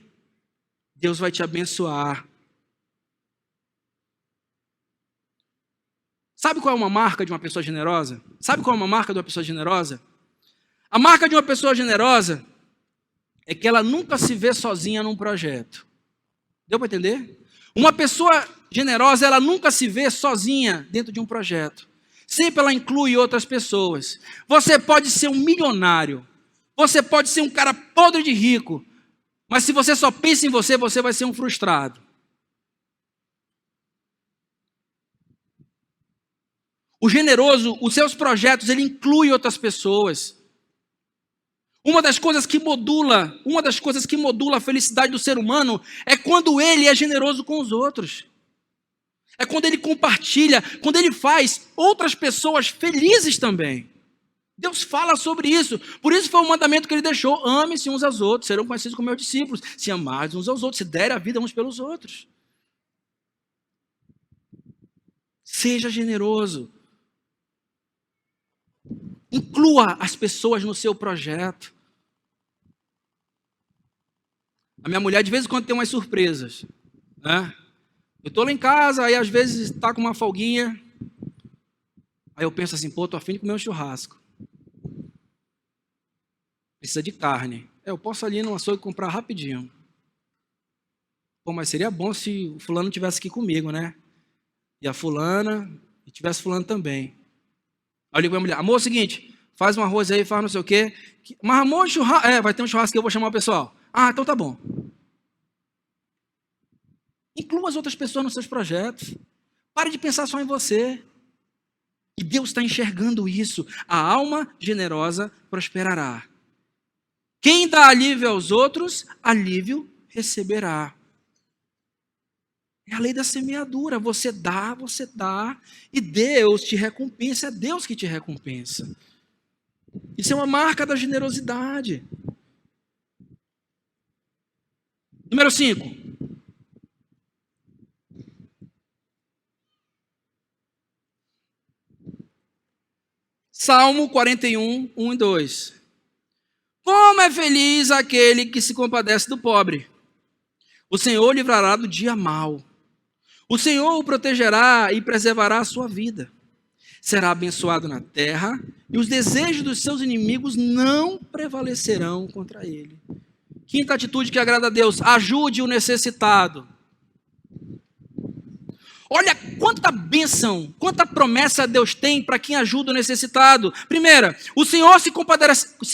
Deus vai te abençoar. Sabe qual é uma marca de uma pessoa generosa? Sabe qual é uma marca de uma pessoa generosa? A marca de uma pessoa generosa é que ela nunca se vê sozinha num projeto. Deu para entender? Uma pessoa generosa, ela nunca se vê sozinha dentro de um projeto. Sempre ela inclui outras pessoas. Você pode ser um milionário. Você pode ser um cara podre de rico. Mas se você só pensa em você, você vai ser um frustrado. O generoso, os seus projetos, ele inclui outras pessoas. Uma das coisas que modula a felicidade do ser humano é quando ele é generoso com os outros. É quando ele compartilha, quando ele faz outras pessoas felizes também. Deus fala sobre isso. Por isso foi o mandamento que ele deixou. Ame-se uns aos outros, serão conhecidos como meus discípulos. Se amarem uns aos outros, se derem a vida uns pelos outros. Seja generoso. Inclua as pessoas no seu projeto. A minha mulher de vez em quando tem umas surpresas, né? Eu estou lá em casa, aí às vezes está com uma folguinha. Aí eu penso assim, pô, estou a fim de comer um churrasco. Precisa de carne. Eu posso ali no açougue comprar rapidinho. Pô, mas seria bom se o fulano tivesse aqui comigo, né? E a fulana, e tivesse fulano também. Aí eu ligo para a mulher, amor, é o seguinte, faz um arroz aí, faz não sei o quê. Mas amor, churrasco, vai ter um churrasco que eu vou chamar o pessoal. Ah, então tá bom. Inclua as outras pessoas nos seus projetos. Pare de pensar só em você. E Deus está enxergando isso. A alma generosa prosperará. Quem dá alívio aos outros, alívio receberá. É a lei da semeadura. Você dá, e Deus te recompensa. É Deus que te recompensa. Isso é uma marca da generosidade. Número 5. Salmo 41, 1 e 2. Como é feliz aquele que se compadece do pobre. O Senhor livrará do dia mau. O Senhor o protegerá e preservará a sua vida. Será abençoado na terra e os desejos dos seus inimigos não prevalecerão contra ele. Quinta atitude que agrada a Deus: ajude o necessitado. Olha quanta bênção, quanta promessa Deus tem para quem ajuda o necessitado. Primeira, o Senhor se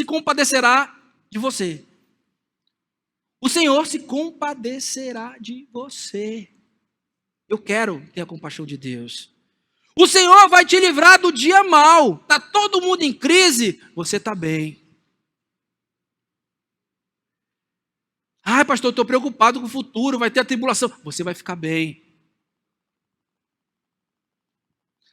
compadecerá de você. O Senhor se compadecerá de você. Eu quero ter a compaixão de Deus. O Senhor vai te livrar do dia mau. Está todo mundo em crise, você está bem. Ai, pastor, estou preocupado com o futuro, vai ter a tribulação. Você vai ficar bem.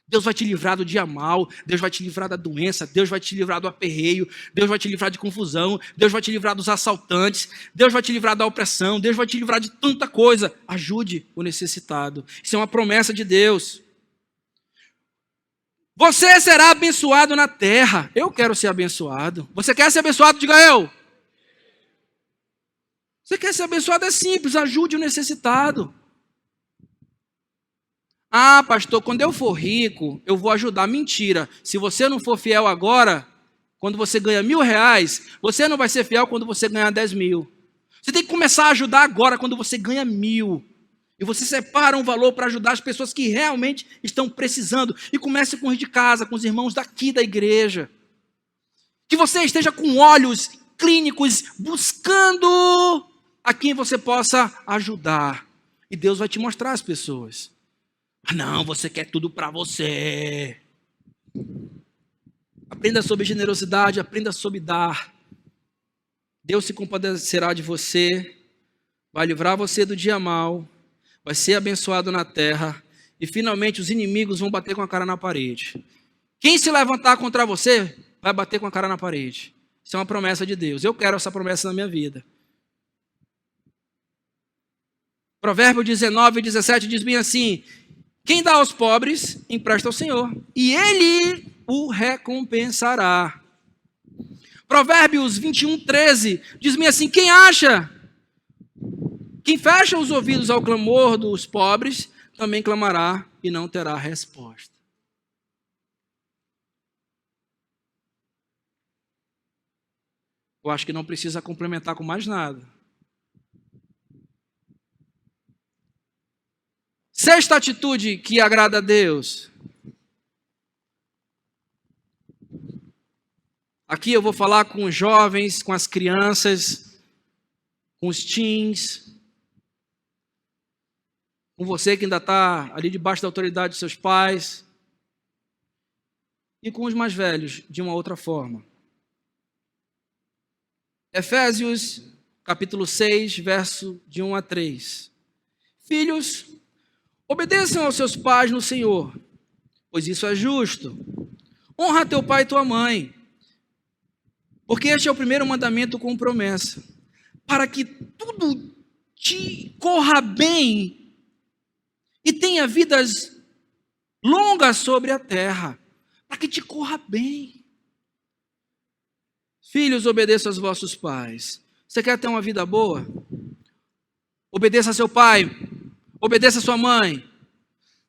Deus vai te livrar do dia mau, Deus vai te livrar da doença, Deus vai te livrar do aperreio, Deus vai te livrar de confusão, Deus vai te livrar dos assaltantes, Deus vai te livrar da opressão, Deus vai te livrar de tanta coisa. Ajude o necessitado. Isso é uma promessa de Deus. Você será abençoado na terra. Eu quero ser abençoado. Você quer ser abençoado? Diga eu. Você quer ser abençoado? É simples, ajude o necessitado. Ah, pastor, quando eu for rico, eu vou ajudar. Mentira. Se você não for fiel agora, quando você ganha R$1.000, você não vai ser fiel quando você ganhar 10.000. Você tem que começar a ajudar agora, quando você ganha 1.000. E você separa um valor para ajudar as pessoas que realmente estão precisando. E comece com os de casa, com os irmãos daqui da igreja. Que você esteja com olhos clínicos, buscando a quem você possa ajudar. E Deus vai te mostrar as pessoas. Ah, não, você quer tudo para você. Aprenda sobre generosidade, aprenda sobre dar. Deus se compadecerá de você, vai livrar você do dia mau, vai ser abençoado na terra e finalmente os inimigos vão bater com a cara na parede. Quem se levantar contra você vai bater com a cara na parede. Isso é uma promessa de Deus. Eu quero essa promessa na minha vida. Provérbio 19, 17 diz bem assim: quem dá aos pobres, empresta ao Senhor, e Ele o recompensará. Provérbios 21, 13 diz-me assim: quem fecha os ouvidos ao clamor dos pobres, também clamará e não terá resposta. Eu acho que não precisa complementar com mais nada. Sexta atitude que agrada a Deus. Aqui eu vou falar com os jovens, com as crianças, com os teens, com você que ainda está ali debaixo da autoridade dos seus pais, e com os mais velhos, de uma outra forma. Efésios, capítulo 6, verso de 1 a 3. Filhos, obedeçam aos seus pais no Senhor, pois isso é justo. Honra teu pai e tua mãe, porque este é o primeiro mandamento com promessa, para que tudo te corra bem e tenha vidas longas sobre a terra, para que te corra bem. Filhos, obedeçam aos vossos pais. Você quer ter uma vida boa? Obedeça a seu pai, obedeça a sua mãe.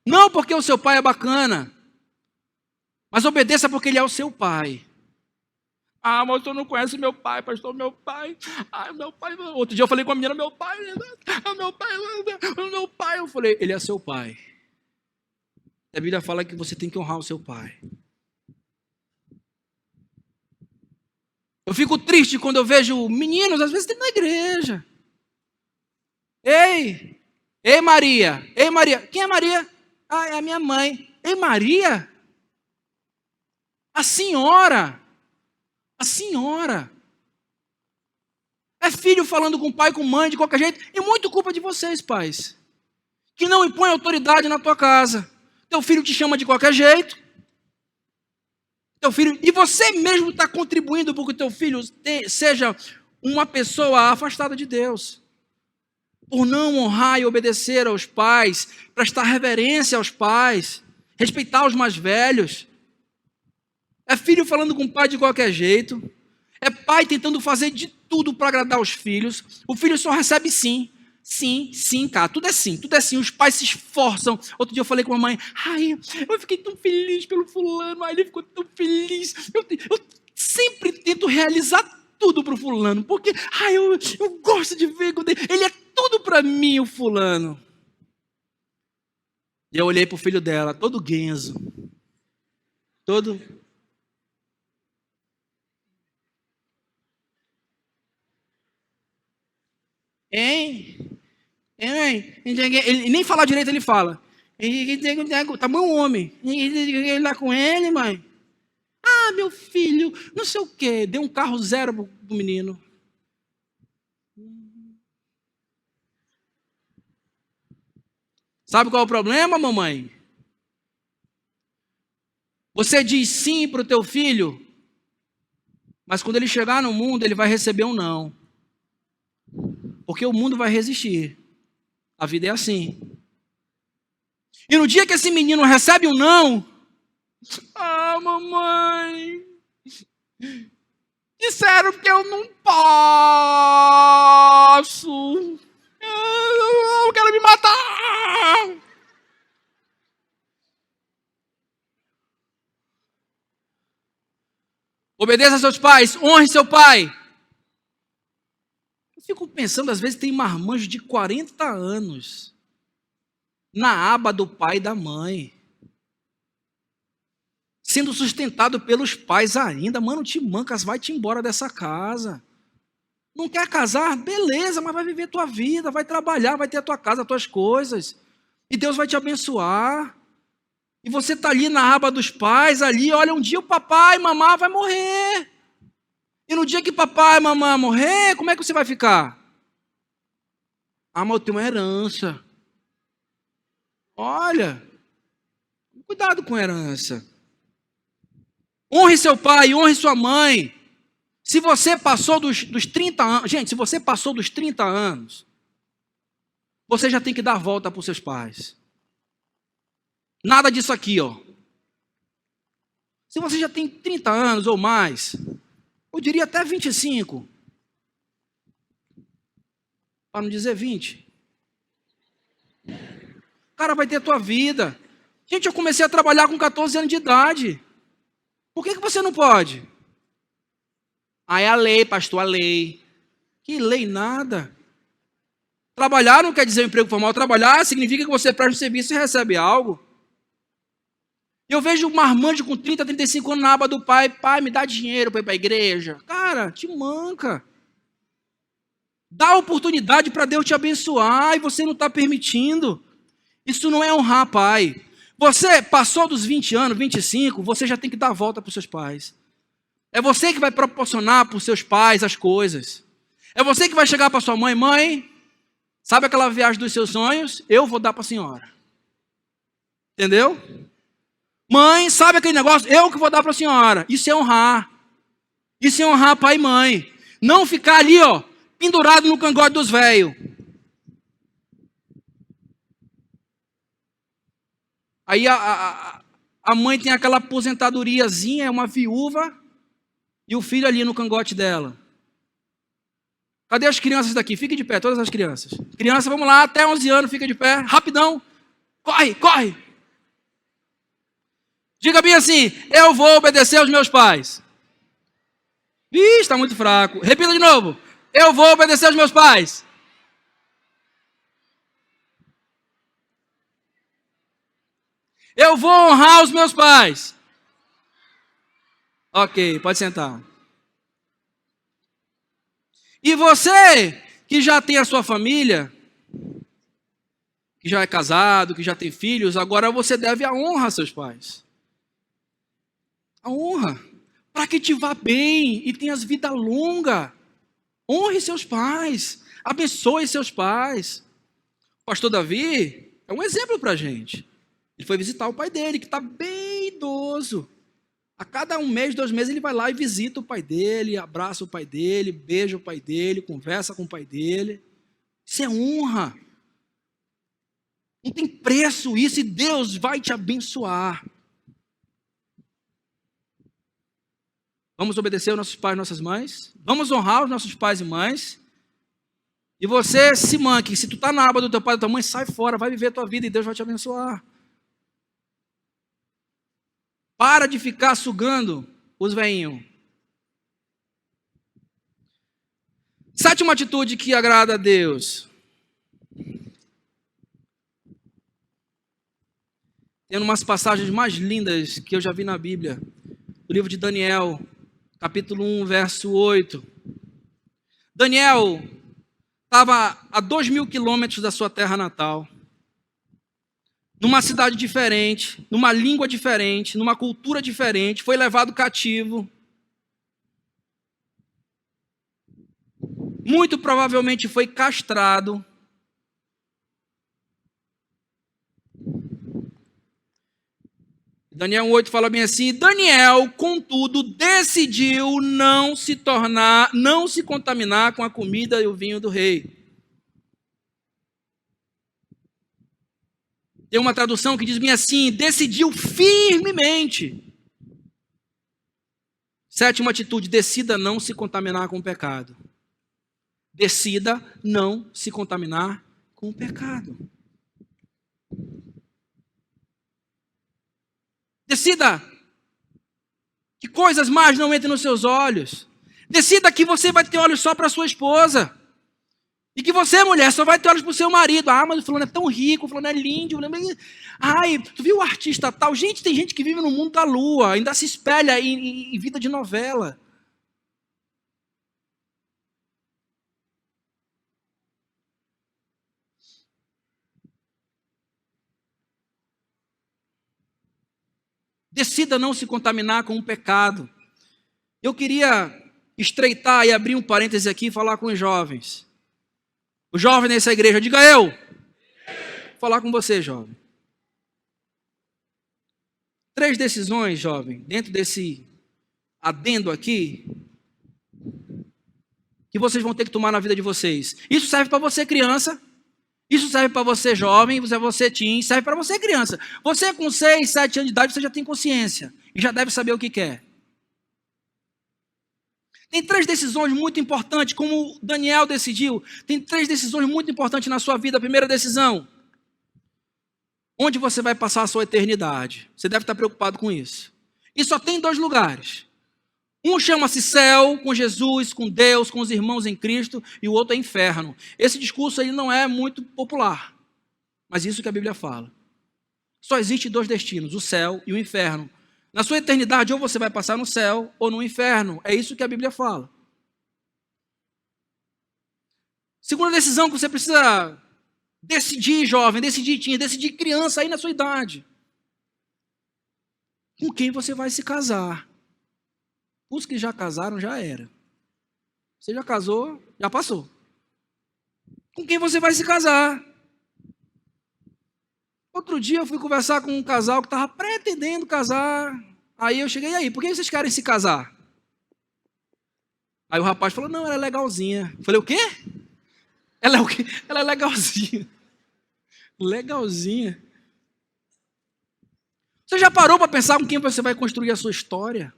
Não porque o seu pai é bacana, mas obedeça porque ele é o seu pai. Ah, mas tu não conhece meu pai, pastor, meu pai. Ah, meu pai. Outro dia eu falei com a menina, meu pai. Eu falei, ele é seu pai. A Bíblia fala que você tem que honrar o seu pai. Eu fico triste quando eu vejo meninos, às vezes, na igreja. Ei, Maria. Quem é Maria? Ah, é a minha mãe. Ei, Maria? A senhora. É filho falando com pai, com mãe, de qualquer jeito. E muito culpa de vocês, pais. que não impõe autoridade na tua casa. Teu filho te chama de qualquer jeito. Teu filho, e você mesmo está contribuindo para que o teu filho seja uma pessoa afastada de Deus. Por não honrar e obedecer aos pais, prestar reverência aos pais, respeitar os mais velhos. É filho falando com o pai de qualquer jeito. É pai tentando fazer de tudo para agradar os filhos. O filho só recebe sim. Sim, sim, cara. Tudo é sim, tudo é sim. Os pais se esforçam. Outro dia eu falei com a mãe, ai, eu fiquei tão feliz pelo fulano, ai, ele ficou tão feliz. Eu sempre tento realizar tudo pro fulano, porque ai, eu gosto de ver quando ele é tudo para mim, o fulano. E eu olhei pro filho dela, todo guenzo. Todo... Hein? Ele nem falar direito, ele fala. Tá bom, homem. Ele lá com ele, mãe. Ah, meu filho, não sei o quê. Deu um carro zero pro menino. Sabe qual é o problema, mamãe? Você diz sim pro teu filho, mas quando ele chegar no mundo, ele vai receber um não. Porque o mundo vai resistir. A vida é assim. E no dia que esse menino recebe um não, ah, mamãe, disseram que eu não posso. Eu quero me matar. Obedeça a seus pais, honre seu pai. Eu fico pensando, às vezes tem marmanjo de 40 anos na aba do pai e da mãe, sendo sustentado pelos pais ainda. Mano, te mancas, vai-te embora dessa casa. Não quer casar? Beleza, mas vai viver tua vida, vai trabalhar, vai ter a tua casa, as tuas coisas. E Deus vai te abençoar. E você está ali na aba dos pais, ali, olha, um dia o papai e mamãe vai morrer. E no dia que papai e mamãe morrer, como é que você vai ficar? Ah, mas eu tenho uma herança. Olha, cuidado com a herança. Honre seu pai, honre sua mãe. Se você passou dos 30 anos, gente, se você passou dos 30 anos, você já tem que dar a volta para os seus pais. Nada disso aqui, ó. Se você já tem 30 anos ou mais, eu diria até 25, para não dizer 20. O cara vai ter a tua vida. Gente, eu comecei a trabalhar com 14 anos de idade. Por que você não pode? Ah, é a lei, pastor, a lei. Que lei nada. Trabalhar não quer dizer um emprego formal. Trabalhar significa que você presta um serviço e recebe algo. Eu vejo um marmanjo com 30, 35 anos na aba do pai. Pai, me dá dinheiro para ir para a igreja. Cara, te manca. Dá oportunidade para Deus te abençoar e você não está permitindo. Isso não é honrar pai. Você passou dos 20 anos, 25, você já tem que dar a volta para os seus pais. É você que vai proporcionar para os seus pais as coisas. É você que vai chegar para sua mãe, mãe, sabe aquela viagem dos seus sonhos? Eu vou dar para a senhora. Entendeu? Mãe, sabe aquele negócio? Eu que vou dar para a senhora. Isso é honrar. Isso é honrar pai e mãe. Não ficar ali, ó, pendurado no cangote dos velhos. Aí a mãe tem aquela aposentadoriazinha, é uma viúva, e o filho ali no cangote dela. Cadê as crianças daqui? Fique de pé, todas as crianças. Criança, vamos lá, até 11 anos, fica de pé, rapidão. Corre, corre. Diga bem assim, eu vou obedecer aos meus pais. Ih, está muito fraco. Repita de novo. Eu vou obedecer aos meus pais. Eu vou honrar os meus pais. Ok, pode sentar. E você, que já tem a sua família, que já é casado, que já tem filhos, agora você deve a honra a seus pais. A honra. Para que te vá bem e tenhas vida longa. Honre seus pais. Abençoe seus pais. O pastor Davi, É um exemplo para a gente. Ele foi visitar o pai dele, que está bem idoso. A cada 1 mês, 2 meses, ele vai lá e visita o pai dele, abraça o pai dele, beija o pai dele, conversa com o pai dele. Isso é honra. Não tem preço isso, e Deus vai te abençoar. Vamos obedecer aos nossos pais e nossas mães? Vamos honrar os nossos pais e mães? E você se manque, se tu está na aba do teu pai e da tua mãe, sai fora, vai viver a tua vida e Deus vai te abençoar. Para de ficar sugando os veinhos. 7ª atitude que agrada a Deus. Tem umas passagens mais lindas que eu já vi na Bíblia. O livro de Daniel, capítulo 1, verso 8. Daniel estava a 2.000 quilômetros da sua terra natal, numa cidade diferente, numa língua diferente, numa cultura diferente, foi levado cativo. Muito provavelmente foi castrado. Daniel 8 fala bem assim: Daniel, contudo, decidiu não se contaminar com a comida e o vinho do rei. Tem uma tradução que diz bem assim: decidiu firmemente. 7ª atitude: decida não se contaminar com o pecado. Decida não se contaminar com o pecado. Decida que coisas más não entrem nos seus olhos. Decida que você vai ter olhos só para sua esposa. E que você, mulher, só vai ter olhos para o seu marido. Ah, mas o fulano é tão rico, o fulano é lindo. Ai, tu viu o artista tal? Gente, tem gente que vive no mundo da lua, ainda se espelha em vida de novela. Decida não se contaminar com o pecado. Eu queria estreitar e abrir um parêntese aqui e falar com os jovens. O jovem nessa igreja, diga eu. Vou falar com você, jovem. 3 decisões, jovem, dentro desse adendo aqui, que vocês vão ter que tomar na vida de vocês. Isso serve para você, criança. Isso serve para você, jovem, você teen, serve para você, criança. Você com 6, 7 anos de idade, você já tem consciência e já deve saber o que quer. Tem 3 decisões muito importantes, como Daniel decidiu. Tem 3 decisões muito importantes na sua vida. A primeira decisão: onde você vai passar a sua eternidade? Você deve estar preocupado com isso. E só tem 2 lugares. Um chama-se céu, com Jesus, com Deus, com os irmãos em Cristo, e o outro é inferno. Esse discurso aí não é muito popular, mas isso que a Bíblia fala. Só existe 2 destinos, o céu e o inferno. Na sua eternidade, ou você vai passar no céu ou no inferno. É isso que a Bíblia fala. Segunda decisão que você precisa decidir, jovem, decidir criança aí na sua idade. Com quem você vai se casar? Os que já casaram, já era. Você já casou, já passou. Com quem você vai se casar? Outro dia eu fui conversar com um casal que estava pretendendo casar. Aí eu cheguei, e aí, por que vocês querem se casar? Aí o rapaz falou, não, ela é legalzinha. Eu falei, o quê? Ela é o quê? Ela é legalzinha. Legalzinha. Você já parou para pensar com quem você vai construir a sua história?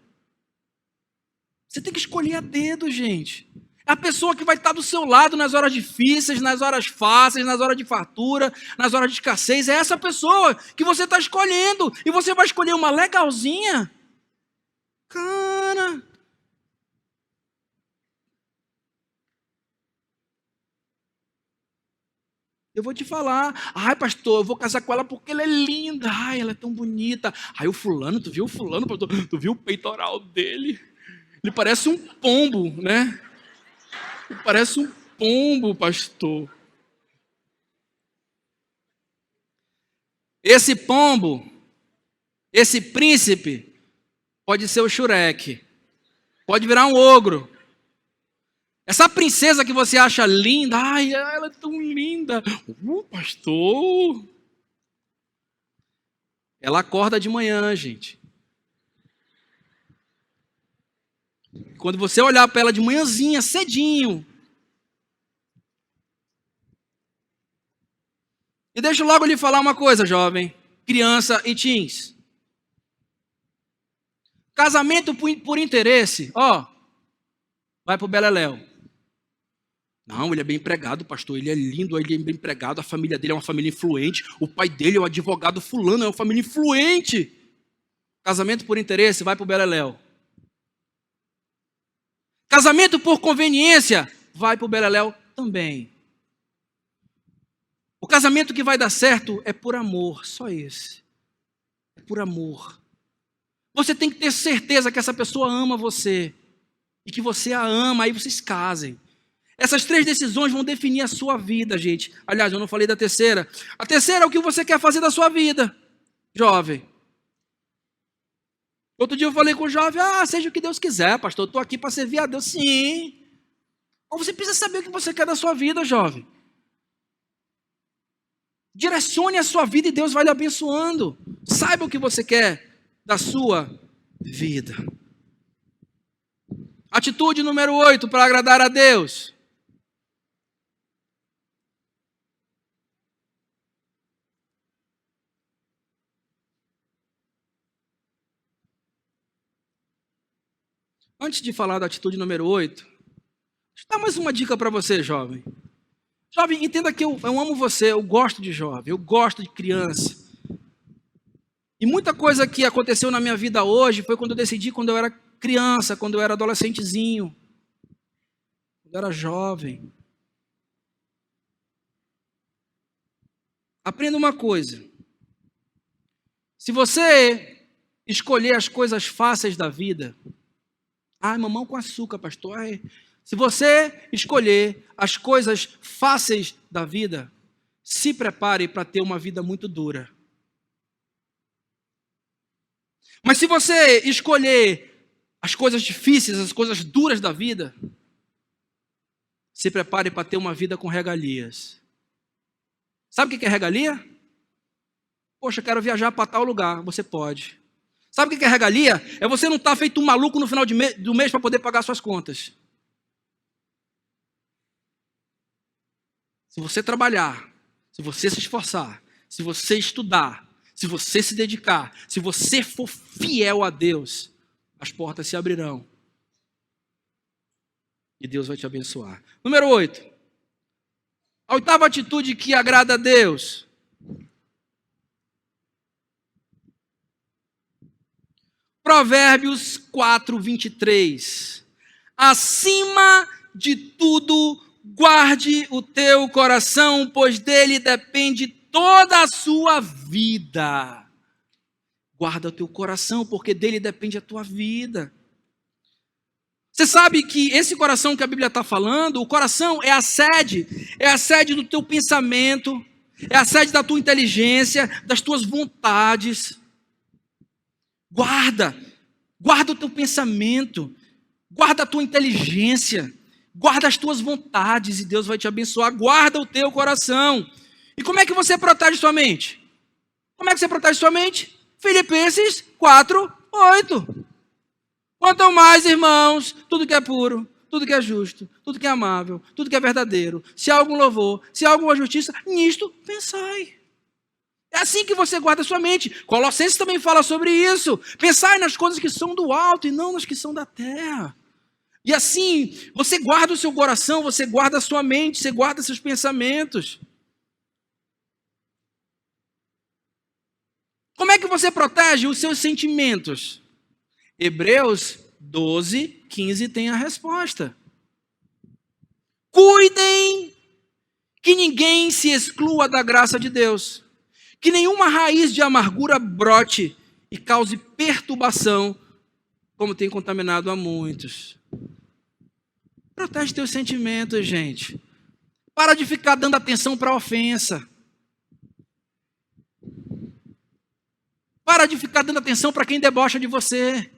Você tem que escolher a dedo, gente. É a pessoa que vai estar do seu lado nas horas difíceis, nas horas fáceis, nas horas de fartura, nas horas de escassez. É essa pessoa que você está escolhendo. E você vai escolher uma legalzinha? Cara. Eu vou te falar. Ai, pastor, eu vou casar com ela porque ela é linda. Ai, ela é tão bonita. Ai, o fulano, tu viu o fulano, pastor? Tu viu o peitoral dele? Ele parece um pombo, né? Ele parece um pombo, pastor. Esse pombo, esse príncipe, pode ser o Shurek. Pode virar um ogro. Essa princesa que você acha linda, ai, ela é tão linda. Pastor. Ela acorda de manhã, gente. Quando você olhar para ela de manhãzinha, cedinho. E deixa eu logo lhe falar uma coisa, jovem, criança e teens. Casamento por interesse, vai pro beleléu. Não, ele é bem empregado, pastor, ele é lindo, ele é bem empregado, a família dele é uma família influente, o pai dele é o advogado fulano, é uma família influente. Casamento por interesse, vai pro beleléu. Casamento por conveniência, vai pro beleléu também. O casamento que vai dar certo é por amor, só esse. É por amor. Você tem que ter certeza que essa pessoa ama você e que você a ama, aí vocês casem. Essas 3 decisões vão definir a sua vida, gente. Aliás, eu não falei da terceira. A terceira é o que você quer fazer da sua vida, jovem. Outro dia eu falei com o jovem, seja o que Deus quiser, pastor, eu estou aqui para servir a Deus. Sim. Ou você precisa saber o que você quer da sua vida, jovem. Direcione a sua vida e Deus vai lhe abençoando. Saiba o que você quer da sua vida. Atitude número 8 para agradar a Deus. Antes de falar da atitude número 8, deixa eu dar mais uma dica para você, jovem. Jovem, entenda que eu amo você, eu gosto de jovem, eu gosto de criança. E muita coisa que aconteceu na minha vida hoje foi quando eu decidi, quando eu era criança, quando eu era adolescentezinho, quando eu era jovem. Aprenda uma coisa. Se você escolher as coisas fáceis da vida, mamão com açúcar, pastor. Se você escolher as coisas fáceis da vida, se prepare para ter uma vida muito dura. Mas se você escolher as coisas difíceis, as coisas duras da vida, se prepare para ter uma vida com regalias. Sabe o que é regalia? Poxa, quero viajar para tal lugar. Você pode. Sabe o que é regalia? É você não estar feito um maluco no final do mês para poder pagar suas contas. Se você trabalhar, se você se esforçar, se você estudar, se você se dedicar, se você for fiel a Deus, as portas se abrirão. E Deus vai te abençoar. Número 8. A 8ª atitude que agrada a Deus. Provérbios 4:23. Acima de tudo, guarde o teu coração, pois dele depende toda a sua vida. Guarda o teu coração, porque dele depende a tua vida. Você sabe que esse coração que a Bíblia está falando, o coração é a sede do teu pensamento, é a sede da tua inteligência, das tuas vontades. Guarda o teu pensamento, guarda a tua inteligência, guarda as tuas vontades e Deus vai te abençoar. Guarda o teu coração. E como é que você protege sua mente? Como é que você protege sua mente? Filipenses 4:8. Quanto mais, irmãos, tudo que é puro, tudo que é justo, tudo que é amável, tudo que é verdadeiro, se há algum louvor, se há alguma justiça, nisto pensai. É assim que você guarda sua mente. Colossenses também fala sobre isso. Pensai nas coisas que são do alto e não nas que são da terra. E assim, você guarda o seu coração, você guarda a sua mente, você guarda seus pensamentos. Como é que você protege os seus sentimentos? Hebreus 12:15 tem a resposta. Cuidem que ninguém se exclua da graça de Deus. Que nenhuma raiz de amargura brote e cause perturbação, como tem contaminado a muitos. Protege teus sentimentos, gente. Para de ficar dando atenção para a ofensa. Para de ficar dando atenção para quem debocha de você.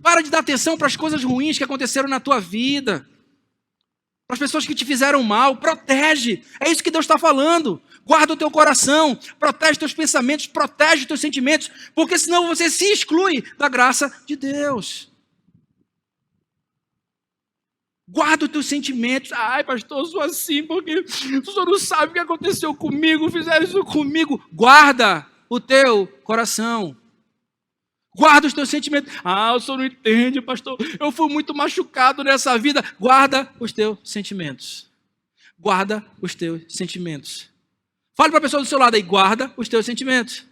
Para de dar atenção para as coisas ruins que aconteceram na tua vida. para as pessoas que te fizeram mal, protege. É isso que Deus está falando. Guarda o teu coração, protege teus pensamentos, protege teus sentimentos, porque senão você se exclui da graça de Deus. Guarda os teus sentimentos. Ai, pastor, eu sou assim, porque o senhor não sabe o que aconteceu comigo, fizeram isso comigo. Guarda o teu coração. Guarda os teus sentimentos. Ah, o senhor não entende, pastor. Eu fui muito machucado nessa vida. Guarda os teus sentimentos. Guarda os teus sentimentos. Fale para a pessoa do seu lado aí, guarda os teus sentimentos.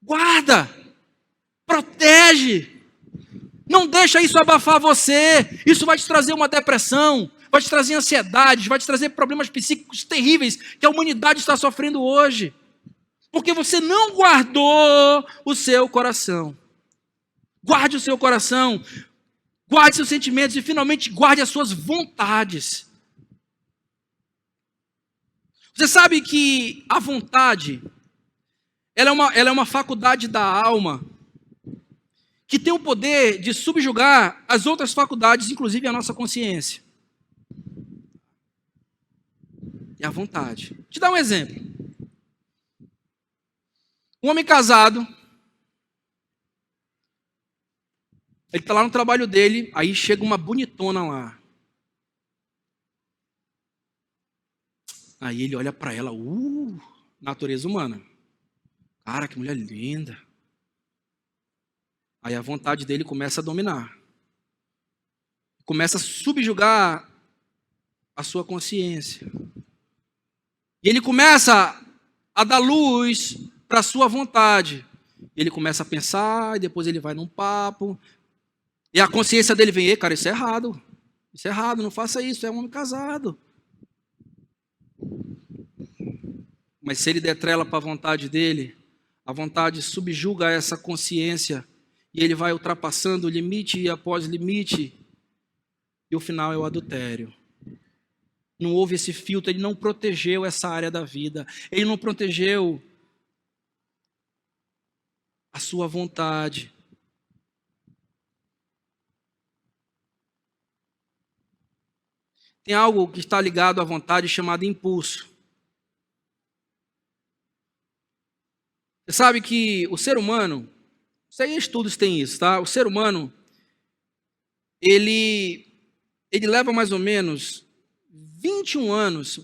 Guarda. Protege. Não deixa isso abafar você. Isso vai te trazer uma depressão, vai te trazer ansiedades, vai te trazer problemas psíquicos terríveis que a humanidade está sofrendo hoje. Porque você não guardou o seu coração. Guarde o seu coração. Guarde seus sentimentos e finalmente guarde as suas vontades. Você sabe que a vontade, ela é uma faculdade da alma que tem o poder de subjugar as outras faculdades, inclusive a nossa consciência. É a vontade. Vou te dar um exemplo. Um homem casado, ele está lá no trabalho dele, aí chega uma bonitona lá. Aí ele olha para ela, natureza humana. Cara, que mulher linda. Aí a vontade dele começa a dominar. Começa a subjugar a sua consciência. E ele começa a dar luz para a sua vontade. Ele começa a pensar, e depois ele vai num papo. E a consciência dele vem, cara, isso é errado. Isso é errado, não faça isso, é um homem casado. Mas se ele der trela para a vontade dele, a vontade subjuga essa consciência e ele vai ultrapassando limite após limite, e o final é o adultério. Não houve esse filtro, ele não protegeu essa área da vida, ele não protegeu a sua vontade. Tem algo que está ligado à vontade chamado impulso. Você sabe que o ser humano, isso aí estudos têm isso, tá? O ser humano, ele leva mais ou menos 21 anos,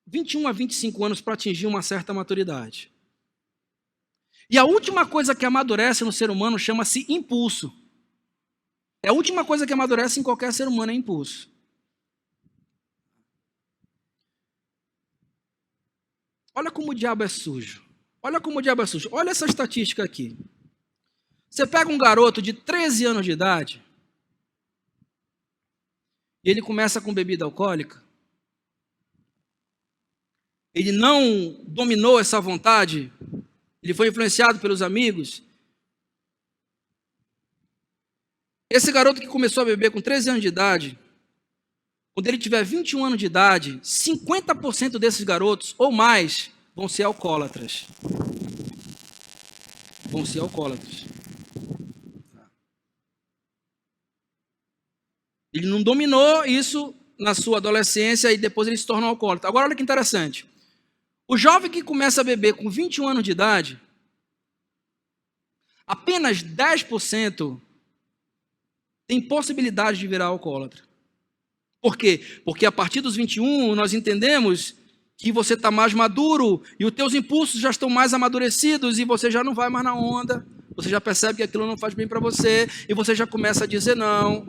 21 a 25 anos para atingir uma certa maturidade. E a última coisa que amadurece no ser humano chama-se impulso. É a última coisa que amadurece em qualquer ser humano, é impulso. Olha como o diabo é sujo. Olha como o diabo é sujo. Olha essa estatística aqui. Você pega um garoto de 13 anos de idade e ele começa com bebida alcoólica. Ele não dominou essa vontade. Ele foi influenciado pelos amigos. Esse garoto que começou a beber com 13 anos de idade, quando ele tiver 21 anos de idade, 50% desses garotos ou mais vão ser alcoólatras. Vão ser alcoólatras. Ele não dominou isso na sua adolescência e depois ele se torna um alcoólatra. Agora olha que interessante. O jovem que começa a beber com 21 anos de idade, apenas 10% tem possibilidade de virar alcoólatra. Por quê? Porque a partir dos 21 nós entendemos que você está mais maduro e os teus impulsos já estão mais amadurecidos e você já não vai mais na onda. Você já percebe que aquilo não faz bem para você e você já começa a dizer não.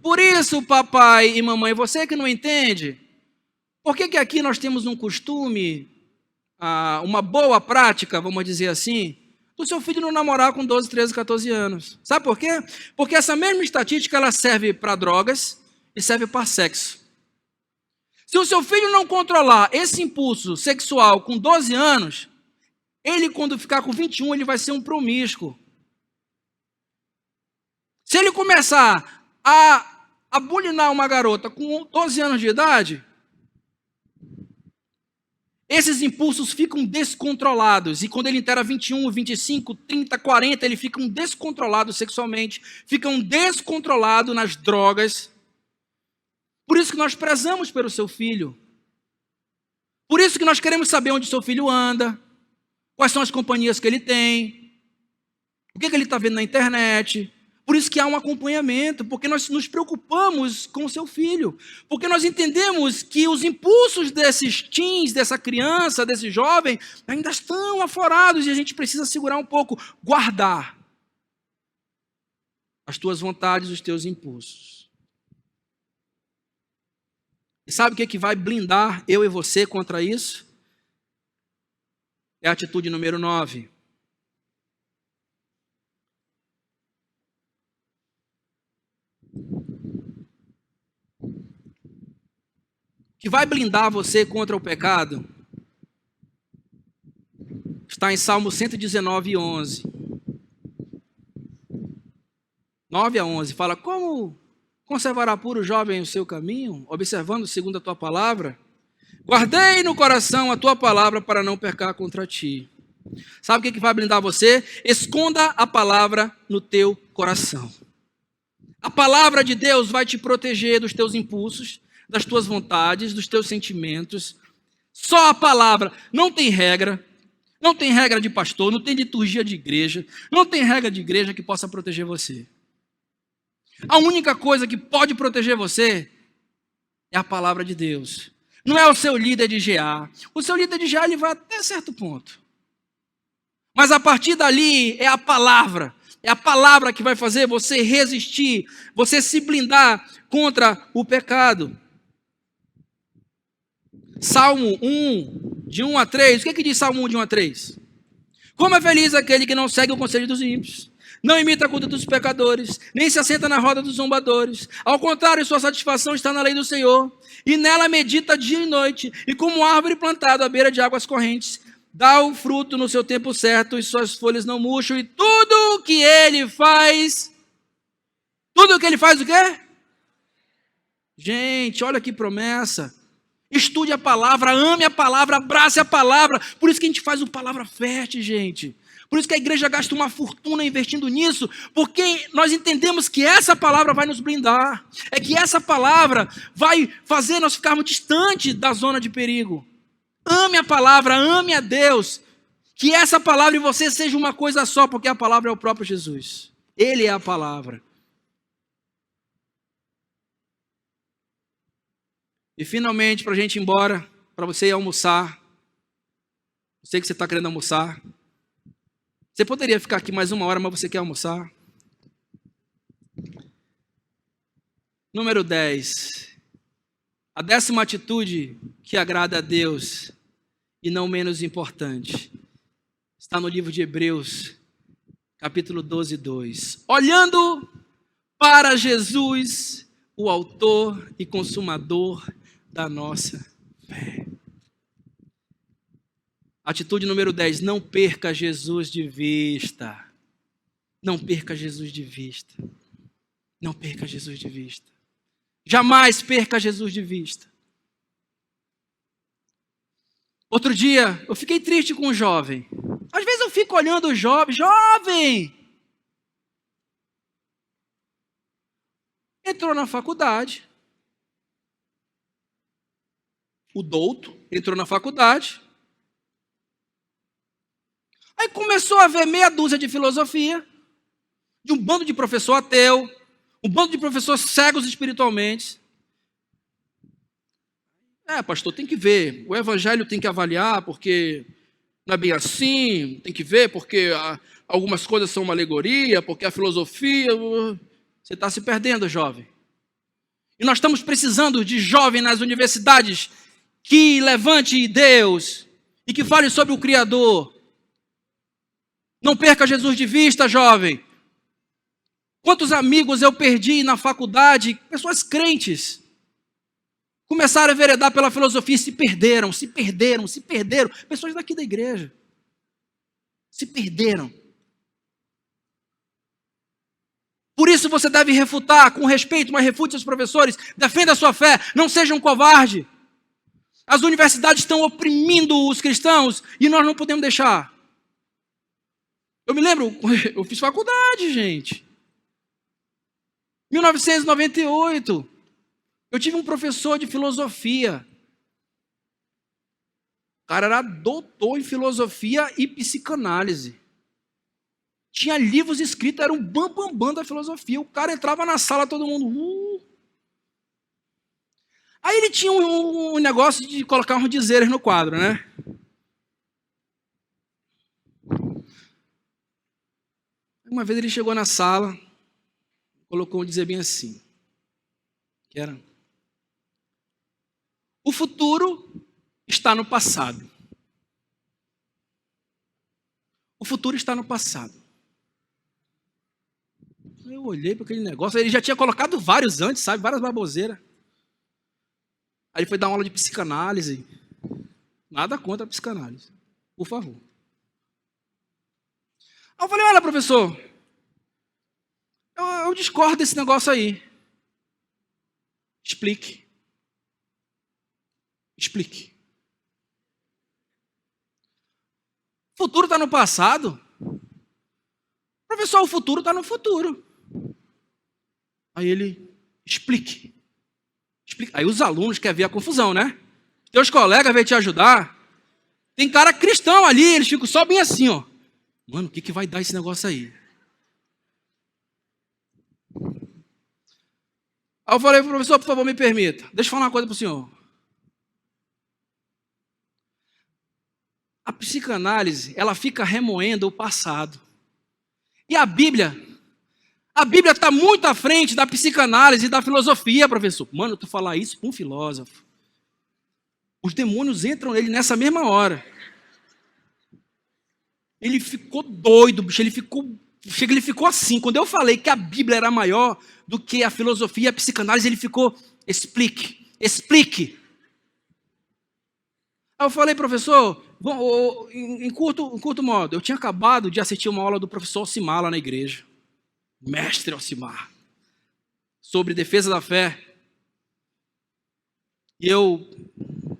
Por isso, papai e mamãe, você que não entende, por que aqui nós temos um costume, uma boa prática, vamos dizer assim, do seu filho não namorar com 12, 13, 14 anos? Sabe por quê? Porque essa mesma estatística ela serve para drogas e serve para sexo. Se o seu filho não controlar esse impulso sexual com 12 anos, ele quando ficar com 21, ele vai ser um promíscuo. Se ele começar a bulinar uma garota com 12 anos de idade, Esses impulsos ficam descontrolados, e quando ele inteira 21, 25, 30, 40, eles ficam descontrolados sexualmente, ficam descontrolados nas drogas. Por isso que nós prezamos pelo seu filho. Por isso que nós queremos saber onde seu filho anda, quais são as companhias que ele tem, o que ele está vendo na internet. Por isso que há um acompanhamento, porque nós nos preocupamos com o seu filho, porque nós entendemos que os impulsos desses teens, dessa criança, desse jovem, ainda estão aflorados e a gente precisa segurar um pouco, guardar as tuas vontades, os teus impulsos. E sabe o que vai blindar eu e você contra isso? É a atitude número 9. Que vai blindar você contra o pecado está em Salmo 119, 11. 9 a 11. Fala, como conservará puro o jovem o seu caminho, observando segundo a tua palavra? Guardei no coração a tua palavra para não pecar contra ti. Sabe o que vai blindar você? Esconda a palavra no teu coração. A palavra de Deus vai te proteger dos teus impulsos, das tuas vontades, dos teus sentimentos. Só a palavra. Não tem regra de pastor, não tem liturgia de igreja, não tem regra de igreja que possa proteger você. A única coisa que pode proteger você é a palavra de Deus. Não é o seu líder de GA. O seu líder de GA ele vai até certo ponto. Mas a partir dali é a palavra. É a palavra que vai fazer você resistir, você se blindar contra o pecado. Salmo 1, de 1 a 3. O que diz Salmo 1, de 1 a 3? Como é feliz aquele que não segue o conselho dos ímpios, não imita a conduta dos pecadores, nem se assenta na roda dos zombadores. Ao contrário, sua satisfação está na lei do Senhor, e nela medita dia e noite, e como árvore plantada à beira de águas correntes, dá o fruto no seu tempo certo, e suas folhas não murcham, e tudo o que ele faz o quê? Gente, olha que promessa. Estude a palavra, ame a palavra, abrace a palavra. Por isso que a gente faz o Palavra Fértil, gente. Por isso que a igreja gasta uma fortuna investindo nisso, porque nós entendemos que essa palavra vai nos blindar. É que essa palavra vai fazer nós ficarmos distantes da zona de perigo. Ame a palavra, ame a Deus. Que essa palavra em você seja uma coisa só, porque a palavra é o próprio Jesus. Ele é a palavra. E finalmente, para a gente ir embora, para você ir almoçar. Eu sei que você está querendo almoçar. Você poderia ficar aqui mais 1 hora, mas você quer almoçar. Número 10. A 10ª atitude que agrada a Deus, e não menos importante, está no livro de Hebreus, capítulo 12, 2. Olhando para Jesus, o autor e consumador da nossa fé. Atitude número 10, não perca Jesus de vista. Não perca Jesus de vista. Não perca Jesus de vista. Jamais perca Jesus de vista. Outro dia, eu fiquei triste com um jovem. Às vezes eu fico olhando o jovem! Entrou na faculdade. O douto entrou na faculdade. Aí começou a ver meia dúzia de filosofia, de um bando de professor ateu, um bando de professores cegos espiritualmente. Pastor, tem que ver. O evangelho tem que avaliar, porque não é bem assim. Tem que ver, porque algumas coisas são uma alegoria, porque a filosofia... Você está se perdendo, jovem. E nós estamos precisando de jovem nas universidades que levante Deus e que fale sobre o Criador. Não perca Jesus de vista, jovem. Quantos amigos eu perdi na faculdade, pessoas crentes, começaram a enveredar pela filosofia e se perderam. Pessoas daqui da igreja. Se perderam. Por isso você deve refutar com respeito, mas refute seus professores. Defenda a sua fé. Não seja um covarde. As universidades estão oprimindo os cristãos e nós não podemos deixar. Eu me lembro, eu fiz faculdade, gente. 1998. Eu tive um professor de filosofia. O cara era doutor em filosofia e psicanálise. Tinha livros escritos, era um bambambam da filosofia. O cara entrava na sala, todo mundo... Aí ele tinha um negócio de colocar uns dizeres no quadro, né? Uma vez ele chegou na sala, colocou um dizer bem assim, que era: o futuro está no passado. O futuro está no passado. Eu olhei para aquele negócio, ele já tinha colocado vários antes, sabe? Várias baboseiras. Aí ele foi dar uma aula de psicanálise. Nada contra a psicanálise, por favor. Aí eu falei: olha, professor, eu discordo desse negócio aí. Explique. Explique. O futuro está no passado? Professor, o futuro está no futuro. Aí ele: explique. Explique. Aí os alunos querem ver a confusão, né? Teus colegas vêm te ajudar. Tem cara cristão ali, eles ficam só bem assim, ó. Mano, o que vai dar esse negócio aí? Aí eu falei: professor, por favor, me permita. Deixa eu falar uma coisa para o senhor. A psicanálise, ela fica remoendo o passado. E a Bíblia está muito à frente da psicanálise e da filosofia, professor. Mano, tu falar isso para um filósofo, os demônios entram nele nessa mesma hora. Ele ficou doido, bicho. Ele ficou assim. Quando eu falei que a Bíblia era maior do que a filosofia e a psicanálise, ele ficou: explique, explique. Aí eu falei: professor, em curto modo, eu tinha acabado de assistir uma aula do professor Alcimar lá na igreja. Mestre Alcimar. Sobre defesa da fé. E eu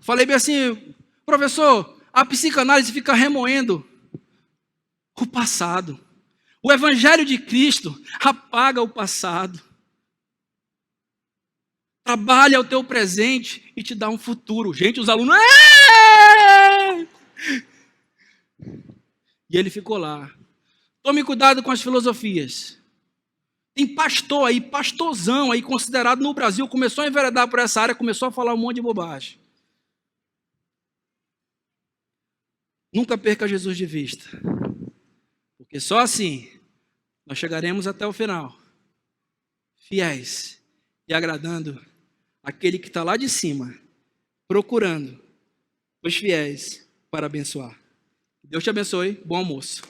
falei bem assim: professor, a psicanálise fica remoendo o passado. O evangelho de Cristo apaga o passado. Trabalha o teu presente e te dá um futuro. Gente, os alunos... E ele ficou lá. Tome cuidado com as filosofias. Tem pastor aí, pastorzão aí, considerado no Brasil, começou a enveredar por essa área, começou a falar um monte de bobagem. Nunca perca Jesus de vista. Porque só assim nós chegaremos até o final, fiéis e agradando aquele que está lá de cima, procurando os fiéis para abençoar. Deus te abençoe. Bom almoço.